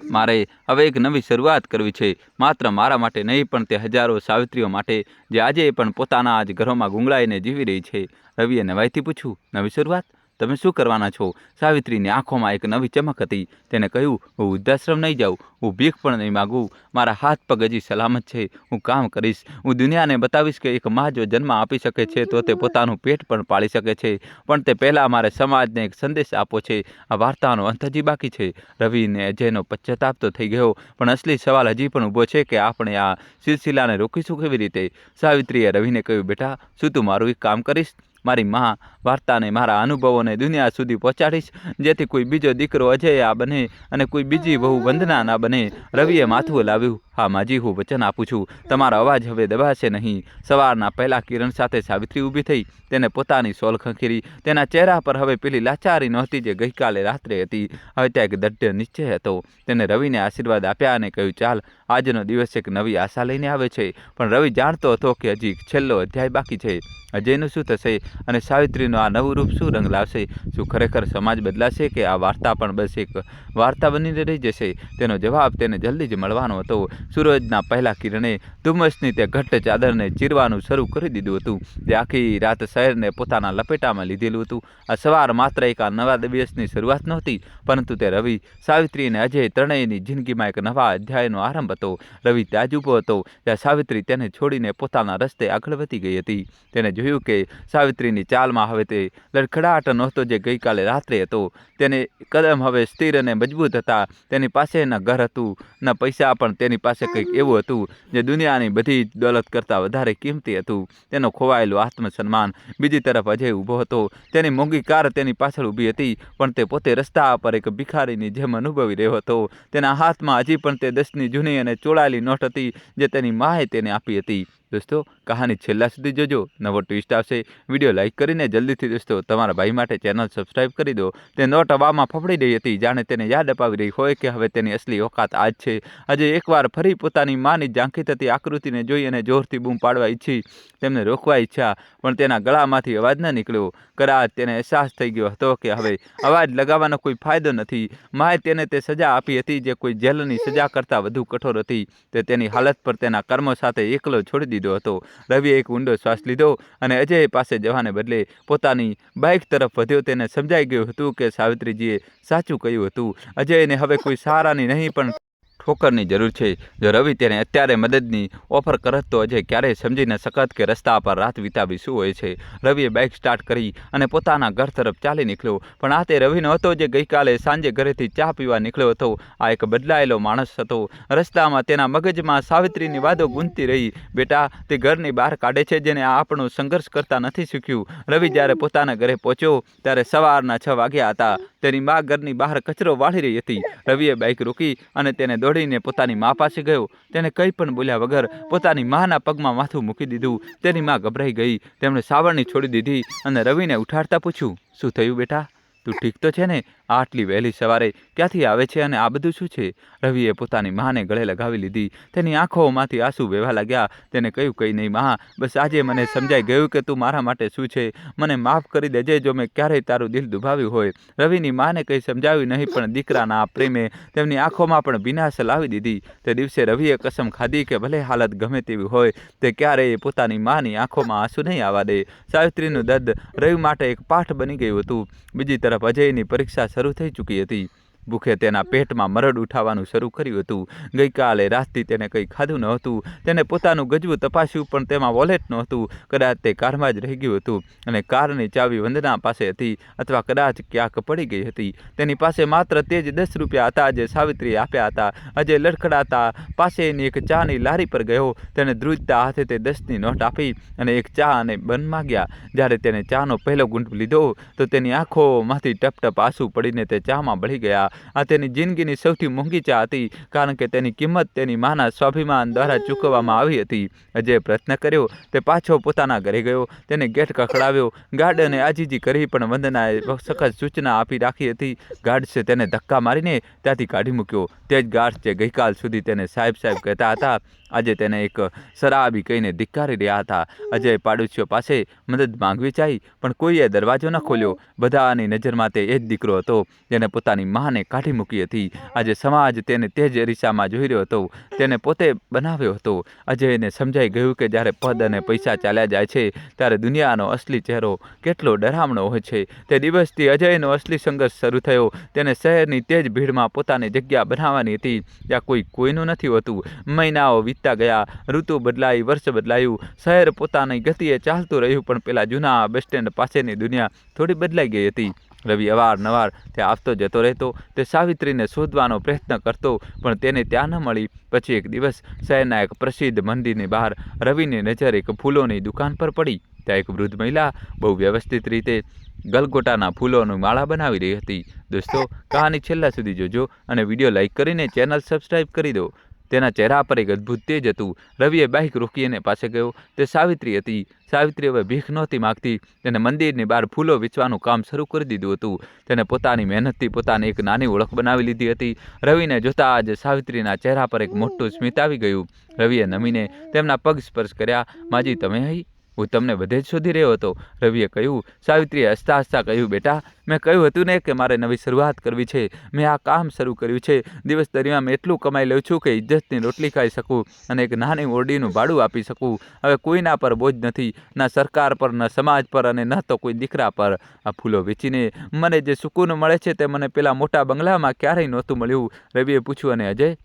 મારે હવે એક નવી શરૂઆત કરવી છે, માત્ર મારા માટે નહીં પણ તે હજારો સાવિત્રીઓ માટે જે આજે પણ પોતાના જ ઘરોમાં ગુંગળાઈને જીવી રહી છે. રવિએ નવાઈથી પૂછ્યું, નવી શરૂઆત? તમે શું કરવાના છો? સાવિત્રીની આંખોમાં એક નવી ચમક હતી. તેને કહ્યું, હું વૃદ્ધાશ્રમ નહીં જાઉં, હું ભીખ પણ નહીં માગું. મારા હાથ પગ હજી સલામત છે. હું કામ કરીશ. હું દુનિયાને બતાવીશ કે એક મા જો જન્મ આપી શકે છે તો તે પોતાનું પેટ પણ પાળી શકે છે. પણ તે પહેલાં મારે સમાજને એક સંદેશ આપવો છે. આ વાર્તાનો અંત હજી બાકી છે. રવિને અજયનો પશ્ચાતાપ તો થઈ ગયો, પણ અસલી સવાલ હજી પણ ઊભો છે કે આપણે આ સિલસિલાને રોકીશું કેવી રીતે? સાવિત્રીએ રવિને કહ્યું, બેટા, શું તું મારું એક કામ કરીશ? મારી મા વાર્તાને, મારા અનુભવોને દુનિયા સુધી પહોંચાડીશ, જેથી કોઈ બીજો દીકરો અજય આ બને અને કોઈ બીજી બહુ વંદના ના બને. રવિએ માથું હલાવ્યું. હા માજી, હું વચન આપું છું. તમારો અવાજ હવે દબાશે નહીં. સવારના પહેલા કિરણ સાથે સાવિત્રી ઊભી થઈ. તેને પોતાની સોલ ખંખેરી. તેના ચહેરા પર હવે પેલી લાચારી નહોતી જે ગઈકાલે રાત્રે હતી. હવે ત્યાં એક દૃઢ નિશ્ચય હતો. તેને રવિને આશીર્વાદ આપ્યા અને કહ્યું, ચાલ, આજનો દિવસ એક નવી આશા લઈને આવે છે. પણ રવિ જાણતો હતો કે હજી છેલ્લો અધ્યાય બાકી છે. અજયનું શું થશે અને સાવિત્રીનું આ નવું રૂપ શું રંગ લાવશે? શું ખરેખર સમાજ બદલાશે કે આ વાર્તા પણ બસ એક વાર્તા બનીને રહી જશે? તેનો જવાબ તેને જલ્દી જ મળવાનો હતો. સૂરજના પહેલા કિરણે ધુમ્મસની તે ઘટ્ટ ચાદરને ચીરવાનું શરૂ કરી દીધું હતું, જે આખી રાત શહેરને પોતાના લપેટામાં લીધેલું હતું. આ સવાર માત્ર એક નવા દિવસની શરૂઆત નહોતી, પરંતુ તે રવિ, સાવિત્રી અને અજય ત્રણેયની જિંદગીમાં એક નવા અધ્યાયનો આરંભ હતો. રવિ ત્યાં જ ઊભો હતો જ્યાં સાવિત્રી તેને છોડીને પોતાના રસ્તે આગળ વધી ગઈ હતી. તેને જોયું કે સાવિત્રીની ચાલમાં હવે તે લડખડાટ નહોતો જે ગઈકાલે રાત્રે હતો. તેને કદમ હવે સ્થિર અને મજબૂત હતા. તેની પાસે ન ઘર હતું, ન પૈસા, પણ તેની પાસે પાસે કંઈક એવું હતું જે દુનિયાની બધી જ દોલત કરતાં વધારે કિંમતી હતું, તેનો ખોવાયેલો આત્મસન્માન. બીજી તરફ અજય ઊભો હતો. તેની મોંઘી કાર તેની પાછળ ઊભી હતી, પણ તે પોતે રસ્તા પર એક ભિખારીની જેમ અનુભવી રહ્યો હતો. તેના હાથમાં હજી પણ તે 10ની જૂની અને ચોળાયેલી નોટ હતી જે તેની માએ તેને આપી હતી. દોસ્તો, કહાની છેલ્લા સુધી જોજો, નવો ટ્વિસ્ટ આવશે. વિડીયો લાઇક કરીને જલ્દીથી દોસ્તો તમારા ભાઈ માટે ચેનલ સબસ્ક્રાઇબ કરી દો. તે નોટ હવામાં ફફડી રહી હતી, જાણે તેને યાદ અપાવી રહી હોય કે હવે તેની અસલી ઓકાત આજ છે. આજે એકવાર ફરી પોતાની માની ઝાંખી થતી આકૃતિને જોઈ અને જોરથી બૂમ પાડવા ઈચ્છી. તેમને રોકવા ઈચ્છા, પણ તેના ગળામાંથી અવાજ ન નીકળ્યો. કદાચ તેને અહેસાસ થઈ ગયો હતો કે હવે અવાજ લગાવવાનો કોઈ ફાયદો નથી. માએ તેને તે સજા આપી હતી જે કોઈ જેલની સજા કરતાં વધુ કઠોર હતી. તે તેની હાલત પર તેના કર્મો સાથે એકલો છોડી દીધો હતો. રવિએ એક ઊંડો શ્વાસ લીધો અને અજય પાસે જવાને બદલે પોતાની બાઇક તરફ વધ્યો. તેને સમજાઈ ગયું હતું કે સાવિત્રીજીએ સાચું કહ્યું હતું. અજયને હવે કોઈ સહારાની નહીં પણ ઠોકરની જરૂર છે. જો રવિ તેને અત્યારે મદદની ઓફર કરત તો અજય ક્યારેય સમજી ન શકત કે રસ્તા પર રાત વિતાવી શું હોય છે. રવિએ બાઇક સ્ટાર્ટ કરી અને પોતાના ઘર તરફ ચાલી નીકળ્યો. પણ આ તે રવિ નહોતો જે ગઈકાલે સાંજે ઘરેથી ચા પીવા નીકળ્યો હતો. આ એક બદલાયેલો માણસ હતો. રસ્તામાં તેના મગજમાં સાવિત્રીની વાતો ગૂંજતી રહી. બેટા, તે ઘરની બહાર કાઢે છે જેને આપણું સંઘર્ષ કરતા નથી શીખ્યું. રવિ જ્યારે પોતાના ઘરે પહોંચ્યો ત્યારે સવારના 6 વાગ્યા હતા. તેની મા ઘરની બહાર કચરો વાળી રહી હતી. રવિએ બાઇક રોકી અને તેને દોડીને પોતાની મા પાસે ગયો. તેને કંઈ પણ બોલ્યા વગર પોતાની માના પગમાં માથું મૂકી દીધું. તેની મા ગભરાઈ ગઈ. તેમણે સાવરણી છોડી દીધી અને રવિને ઉઠાડતા પૂછ્યું, શું થયું બેટા? તું ઠીક તો છે ને? આટલી વહેલી સવારે ક્યાંથી આવે છે અને આ બધું શું છે? રવિએ પોતાની માને ગળે લગાવી લીધી. તેની આંખોમાંથી આંસુ વહેવા લાગ્યા. તેને કહ્યું, કંઈ નહીં મા, બસ આજે મને સમજાઈ ગયું કે તું મારા માટે શું છે. મને માફ કરી દેજે જો મેં ક્યારેય તારું દિલ દુભાવ્યું હોય. રવિની માને કંઈ સમજાવ્યું નહીં, પણ દીકરાના આ પ્રેમે તેમની આંખોમાં પણ ભીનાશ લાવી દીધી. તે દિવસે રવિએ કસમ ખાધી કે ભલે હાલત ગમે તેવી હોય, તે ક્યારેય પોતાની માની આંખોમાં આંસુ નહીં આવવા દે. સાવિત્રીનું દર્દ રવિ માટે એક પાઠ બની ગયું હતું. બીજી તરફ અજયની પરીક્ષા શરૂ થઈ ચૂકી હતી. ભૂખે તેના પેટમાં મરડ ઉઠાવવાનું શરૂ કર્યું હતું. ગઈકાલે રાતથી તેને કંઈ ખાધું નહોતું. તેને પોતાનું ગજવું તપાસ્યું, પણ તેમાં વોલેટ નહોતું. કદાચ તે કારમાં જ રહી ગયું હતું અને કારની ચાવી વંદના પાસે હતી, અથવા કદાચ ક્યાંક પડી ગઈ હતી. તેની પાસે માત્ર તે જ 10 રૂપિયા હતા જે સાવિત્રીએ આપ્યા હતા. અજય લડખડાતા પાસેની એક ચાની લારી પર ગયો. તેને ધ્રુજતા હાથે તે 10ની નોટ આપી અને એક ચા અને બન માગ્યા. જ્યારે તેને ચાનો પહેલો ઘૂંટ લીધો તો તેની આંખોમાંથી ટપ આંસુ પડીને તે ચામાં ભળી ગયા. આ તેની જિંદગીની સૌથી મોંઘી ચા હતી, કારણ કે તેની કિંમત તેની માના સ્વાભિમાન દ્વારા ચૂકવવામાં આવી હતી. અજયે પ્રયત્ન કર્યો. તે પાછો પોતાના ઘરે ગયો. તેને ગેટ ખખડાવ્યો. ગાર્ડને આજીજી કરી, પણ વંદનાએ સખત સૂચના આપી રાખી હતી. ગાર્ડસે તેને ધક્કા મારીને ત્યાંથી કાઢી મૂક્યો. તે જ ગાર્ડ જે ગઈકાલ સુધી તેને સાહેબ સાહેબ કહેતા હતા, આજે તેને એક શરાબી કહીને ધિક્કારી રહ્યા હતા. અજય પાડોશીઓ પાસે મદદ માંગવી ચાહી, પણ કોઈએ દરવાજો ન ખોલ્યો. બધાની નજરમાં તે એ જ દીકરો હતો જેને પોતાની માને કાઢી મૂકી હતી. આજે સમાજ તેને તે જ અરીસામાં જોઈ રહ્યો હતો. તેને પોતે બનાવ્યો હતો. અજયને સમજાઈ ગયું કે જ્યારે પદ અને પૈસા ચાલ્યા જાય છે ત્યારે દુનિયાનો અસલી ચહેરો કેટલો ડરામણો હોય છે. તે દિવસથી અજયનો અસલી સંઘર્ષ શરૂ થયો. તેને શહેરની તે જ ભીડમાં પોતાની જગ્યા બનાવવાની હતી, જ્યાં કોઈનું નથી હોતું. મહિનાઓ વીતતા ગયા. ઋતુ બદલાઈ, વર્ષ બદલાયું. શહેર પોતાની ગતિએ ચાલતું રહ્યું, પણ પેલા જૂના બસ સ્ટેન્ડ પાસેની દુનિયા થોડી બદલાઈ ગઈ હતી. રવિ અવારનવાર ત્યાં આવતો જતો રહેતો. તે સાવિત્રીને શોધવાનો પ્રયત્ન કરતો, પણ તેને ત્યાં ન મળી. પછી એક દિવસ શહેરના એક પ્રસિદ્ધ મંદિરની બહાર રવિની નજર એક ફૂલોની દુકાન પર પડી. ત્યાં એક વૃદ્ધ મહિલા બહુ વ્યવસ્થિત રીતે ગલગોટાના ફૂલોની માળા બનાવી રહી હતી. દોસ્તો, કહાની છેલ્લા સુધી જોજો અને વિડીયો લાઇક કરીને ચેનલ સબસ્ક્રાઇબ કરી દો. તેના ચહેરા પર એક અદ્ભુત તેજ હતું. રવિએ બાઇક રોકી એને પાસે ગયો. તે સાવિત્રી હતી. સાવિત્રી હવે ભીખ નહોતી માગતી. તેને મંદિરની બહાર ફૂલો વેચવાનું કામ શરૂ કરી દીધું હતું. તેને પોતાની મહેનતથી પોતાની એક નાની ઓળખ બનાવી લીધી હતી. રવિને જોતાં જ સાવિત્રીના ચહેરા પર એક મોટું સ્મિત આવી ગયું. રવિએ નમીને તેમના પગ સ્પર્શ કર્યા. માજી, તમે અહીં? હું તમને બધે જ શોધી રહ્યો હતો, રવિએ કહ્યું. સાવિત્રીએ હસતા હસતા કહ્યું, બેટા, મેં કહ્યું હતું ને કે મારે નવી શરૂઆત કરવી છે. મેં આ કામ શરૂ કર્યું છે. દિવસ દરમિયાન મેં એટલું કમાઈ લઉં છું કે ઇજ્જતની રોટલી ખાઈ શકું અને એક નાની ઓરડીનું ભાડું આપી શકું. હવે કોઈના પર બોજ નથી, ના સરકાર પર, ન સમાજ પર અને ન તો કોઈ દીકરા પર. આ ફૂલો વેચીને મને જે સુકૂન મળે છે તે મને પેલા મોટા બંગલામાં ક્યારેય નહોતું મળ્યું. રવિએ પૂછ્યું, અને અજય?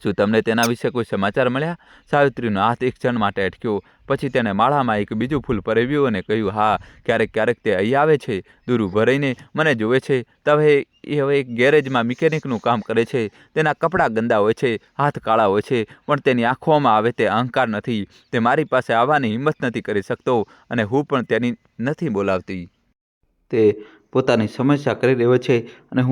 શું તમને તેના વિશે કોઈ સમાચાર મળ્યા? સાવિત્રીનો હાથ એક ક્ષણ માટે અટક્યો. પછી તેણે માળામાં એક બીજું ફૂલ પરવ્યું અને કહ્યું, હા, ક્યારેક ક્યારેક તે અહીં આવે છે, દૂર ઊભો રહીને મને જુએ છે. એ હવે એક ગેરેજમાં મિકેનિકનું કામ કરે છે. તેના કપડાં ગંદા હોય છે, હાથ કાળા હોય છે, પણ તેની આંખોમાં આવે તે અહંકાર નથી. તે મારી પાસે આવવાની હિંમત નથી કરી શકતો અને હું પણ તેની નથી બોલાવતી. તે પોતાની સમસ્યા કરી રહ્યો છે અને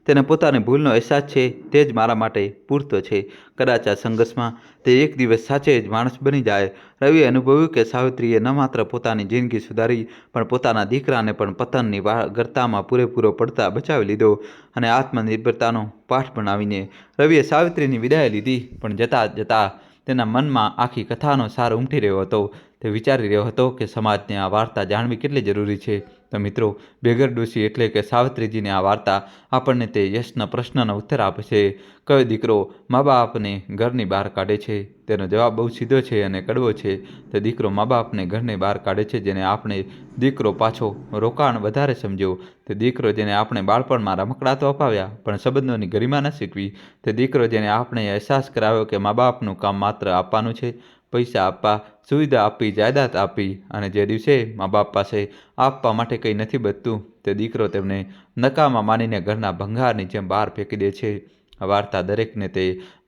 તેને પોતાની ભૂલનો અહેસાસ છે. તે જ મારા માટે પૂરતો છે. કદાચ આ સંઘર્ષમાં તે એક દિવસ સાચે જ માણસ બની જાય. રવિએ અનુભવ્યું કે સાવિત્રીએ ન માત્ર પોતાની જિંદગી સુધારી, પણ પોતાના દીકરાને પણ પતનની ગર્તામાં પૂરેપૂરો પડતા બચાવી લીધો અને આત્મનિર્ભરતાનો પાઠ બનાવીને રવિએ સાવિત્રીની વિદાય લીધી. પણ જતાં જતાં તેના મનમાં આખી કથાનો સાર ઉમટી રહ્યો હતો. તે વિચારી રહ્યો હતો કે સમાજને આ વાર્તા જાણવી કેટલી જરૂરી છે. તો મિત્રો, બેઘર ડોશી એટલે કે સાવિત્રીજીની આ વાર્તા આપણને તે યશના પ્રશ્નનો ઉત્તર આપે છે. કયો દીકરો મા બાપને ઘરની બહાર કાઢે છે? તેનો જવાબ બહુ સીધો છે અને કડવો છે. તે દીકરો મા બાપને ઘરની બહાર કાઢે છે જેને આપણે દીકરો પાછો રોકાણ વધારે સમજ્યો. તે દીકરો જેને આપણે બાળપણમાં રમકડા તો અપાવ્યા, પણ સંબંધોની ગરિમા ન શીખવી. તે દીકરો જેને આપણે અહેસાસ કરાવ્યો કે મા બાપનું કામ માત્ર આપવાનું છે, પૈસા આપવા, સુવિધા આપવી, જાયદાદ આપવી, અને જે દિવસે મા બાપ પાસે આપવા માટે કંઈ નથી બચતું, તે દીકરો તેમને નકામા માનીને ઘરના ભંગારની જેમ બહાર ફેંકી દે છે. આ વાર્તા દરેકને તે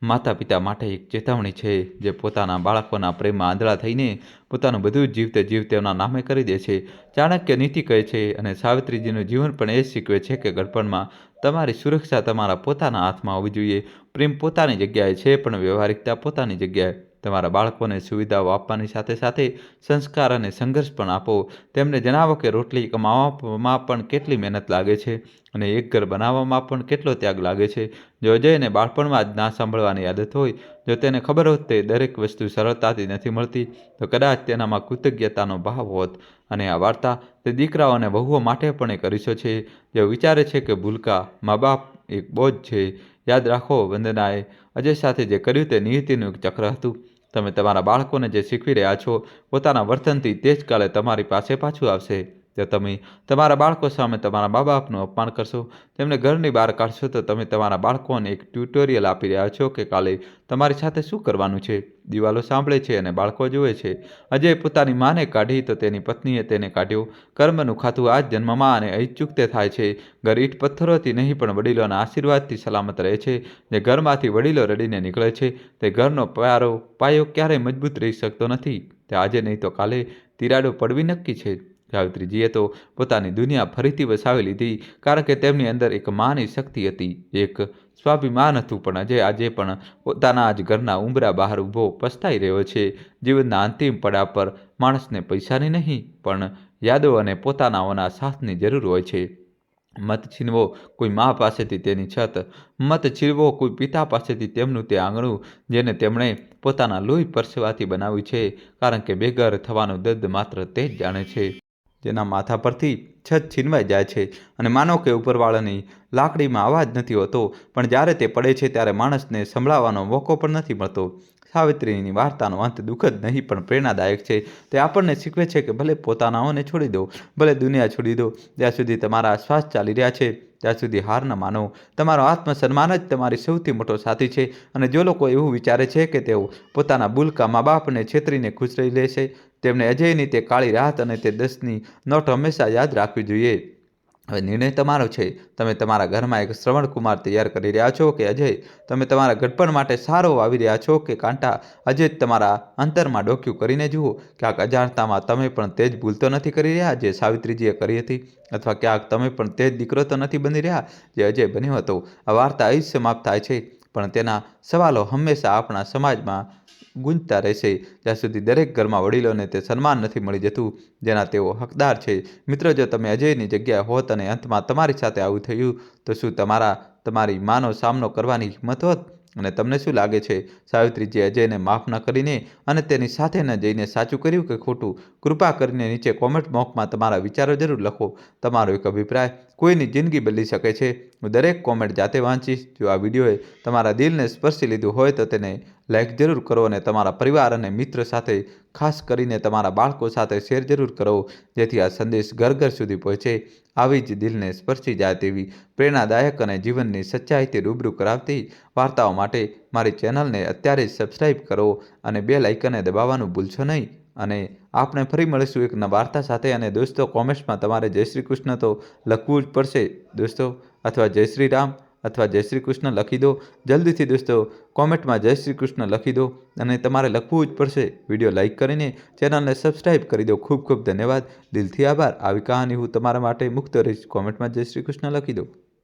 માતા પિતા માટે એક ચેતવણી છે જે પોતાના બાળકોના પ્રેમમાં આંધળા થઈને પોતાનું બધું જ જીવતે જીવતેના નામે કરી દે છે. ચાણક્ય નીતિ કહે છે અને સાવિત્રીજીનું જીવન પણ એ જ શીખવે છે કે ગડપણમાં તમારી સુરક્ષા તમારા પોતાના હાથમાં હોવી જોઈએ. પ્રેમ પોતાની જગ્યાએ છે, પણ વ્યવહારિકતા પોતાની જગ્યાએ. તમારા બાળકોને સુવિધાઓ આપવાની સાથે સાથે સંસ્કાર અને સંઘર્ષ પણ આપો. તેમને જણાવો કે રોટલી કમાવામાં પણ કેટલી મહેનત લાગે છે અને એક ઘર બનાવવામાં પણ કેટલો ત્યાગ લાગે છે. જો અજયને બાળપણમાં જ ના સાંભળવાની આદત હોય, જો તેને ખબર હોત તે દરેક વસ્તુ સરળતાથી નથી મળતી, તો કદાચ તેનામાં કૃતજ્ઞતાનો ભાવ હોત. અને આ વાર્તા તે દીકરાઓ અને વહુઓ માટે પણ એક અરીસો છે જે વિચારે છે કે ભૂલકા મા બાપ એક બોજ છે. યાદ રાખો, વંદનાએ અજય સાથે જે કર્યું તે નિયતિનું એક ચક્ર હતું. તમે તમારા બાળકોને જે શીખવી રહ્યા છો, પોતાના વર્તનથી તે જ કાલે તમારી પાસે પાછું આવશે. જો તમે તમારા બાળકો સામે તમારા મા બાપનું અપમાન કરશો, તેમને ઘરની બહાર કાઢશો, તો તમે તમારા બાળકોને એક ટ્યુટોરિયલ આપી રહ્યા છો કે કાલે તમારી સાથે શું કરવાનું છે. દિવાલો સાંભળે છે અને બાળકો જુએ છે. અજય પોતાની માને કાઢી તો તેની પત્નીએ તેને કાઢ્યો. કર્મનું ખાતું આ જ જન્મમાં અને અહીં જ ચૂકતે થાય છે. ઘર ઈંટ પથ્થરોથી નહીં પણ વડીલોના આશીર્વાદથી સલામત રહે છે. જે ઘરમાંથી વડીલો રડીને નીકળે છે, તે ઘરનો પાયો ક્યારેય મજબૂત રહી શકતો નથી. તે આજે નહીં તો કાલે તિરાડો પડવી નક્કી છે. સાવિત્રીજીએ તો પોતાની દુનિયા ફરીથી વસાવી લીધી, કારણ કે તેમની અંદર એક માની શક્તિ હતી, એક સ્વાભિમાન હતું. પણ આજે પણ પોતાના જ ઘરના ઉંબરા બહાર ઊભો પસ્તાઈ રહ્યો છે. જીવનના અંતિમ પડાવ પર માણસને પૈસાની નહીં, પણ યાદો અને પોતાનાઓના સાથની જરૂર હોય છે. મત છીનવો કોઈ મા પાસેથી તેની છત, મત છીનવો કોઈ પિતા પાસેથી તેમનું તે આંગણું જેને તેમણે પોતાના લોહી પરસેવાથી બનાવ્યું છે, કારણ કે બેઘર થવાનું દર્દ માત્ર તે જ જાણે છે જેના માથા પરથી છત છીનવાઈ જાય છે. અને માનો કે ઉપરવાળાની લાકડીમાં અવાજ નથી હોતો, પણ જ્યારે તે પડે છે ત્યારે માણસને સંભળાવવાનો મોકો પણ નથી મળતો. સાવિત્રીની વાર્તાનો અંત દુઃખદ નહીં પણ પ્રેરણાદાયક છે. તે આપણને શીખવે છે કે ભલે પોતાનાઓને છોડી દો, ભલે દુનિયા છોડી દો, જ્યાં સુધી તમારા શ્વાસ ચાલી રહ્યા છે ત્યાં સુધી હાર ન માનો. તમારો આત્મસન્માન જ તમારી સૌથી મોટો સાથી છે. અને જો લોકો એવું વિચારે છે કે તેઓ પોતાના ભૂલકા મા બાપને છેતરીને ખુશ રહી લેશે, તેમને અજયની તે કાળી રાત અને તે 10ની નોટ હંમેશા યાદ રાખવી જોઈએ. હવે નિર્ણય તમારો છે. તમે તમારા ઘરમાં એક શ્રવણ કુમાર તૈયાર કરી રહ્યા છો કે અજય? તમે તમારા ગડપણ માટે સારો વાવી રહ્યા છો કે કાંટા? અજય તમારા અંતરમાં ડોક્યું કરીને જુઓ. ક્યાંક અજાણતામાં તમે પણ તે જ ભૂલ તો નથી કરી રહ્યા જે સાવિત્રીજીએ કરી હતી, અથવા ક્યાંક તમે પણ તે જ દીકરો તો નથી બની રહ્યા જે અજય બન્યો હતો. આ વાર્તા અહીં જ સમાપ્ત થાય છે, પણ તેના સવાલો હંમેશા આપણા સમાજમાં ગુંજતા રહેશે જ્યાં સુધી દરેક ઘરમાં વડીલોને તે સન્માન નથી મળી જતું જેના તેઓ હકદાર છે. મિત્રો, જો તમે અજયની જગ્યાએ હોત અને અંતમાં તમારી સાથે આવું થયું, તો શું તમારી માનો સામનો કરવાની હિંમત હોત? અને તમને શું લાગે છે, સાવિત્રીજીએ અજયને માફ ન કરીને અને તેની સાથે ન જઈને સાચું કર્યું કે ખોટું? કૃપા કરીને નીચે કોમેન્ટ બોક્સમાં તમારા વિચારો જરૂર લખો. તમારો એક અભિપ્રાય કોઈની જિંદગી બદલી શકે છે. હું દરેક કોમેન્ટ જાતે વાંચીશ. જો આ વિડીયોએ તમારા દિલને સ્પર્શી લીધું હોય તો તેને લાઈક જરૂર કરો અને તમારા પરિવાર અને મિત્ર સાથે ખાસ કરીને તમારા બાળકો સાથે શેર જરૂર કરો, જેથી આ સંદેશ ઘર ઘર સુધી પહોંચે. આવી જ દિલને સ્પર્શી જાય તેવી પ્રેરણાદાયક અને જીવનની સચ્ચાઈથી રૂબરૂ કરાવતી વાર્તાઓ માટે મારી ચેનલને અત્યારે જ સબસ્ક્રાઈબ કરો અને બેલ આઇકનને દબાવવાનું ભૂલશો નહીં. અને આપણે ફરી મળીશું એક નવા વાર્તા સાથે. અને દોસ્તો, કોમેન્ટ્સમાં તમારે જય શ્રી કૃષ્ણ તો લખવું જ પડશે દોસ્તો, અથવા જય શ્રી રામ અથવા જય શ્રી કૃષ્ણ લખી દો. જલ્દીથી દોસ્તો કોમેન્ટમાં જય શ્રી કૃષ્ણ લખી દો અને તમારે લખવું જ પડશે. વિડીયો લાઇક કરીને ચેનલને સબસ્ક્રાઈબ કરી દો. ખૂબ ખૂબ ધન્યવાદ, દિલથી આભાર. આવી કહાની હું તમારા માટે મુક્ત રહીશ. કોમેન્ટમાં જય શ્રી કૃષ્ણ લખી દો.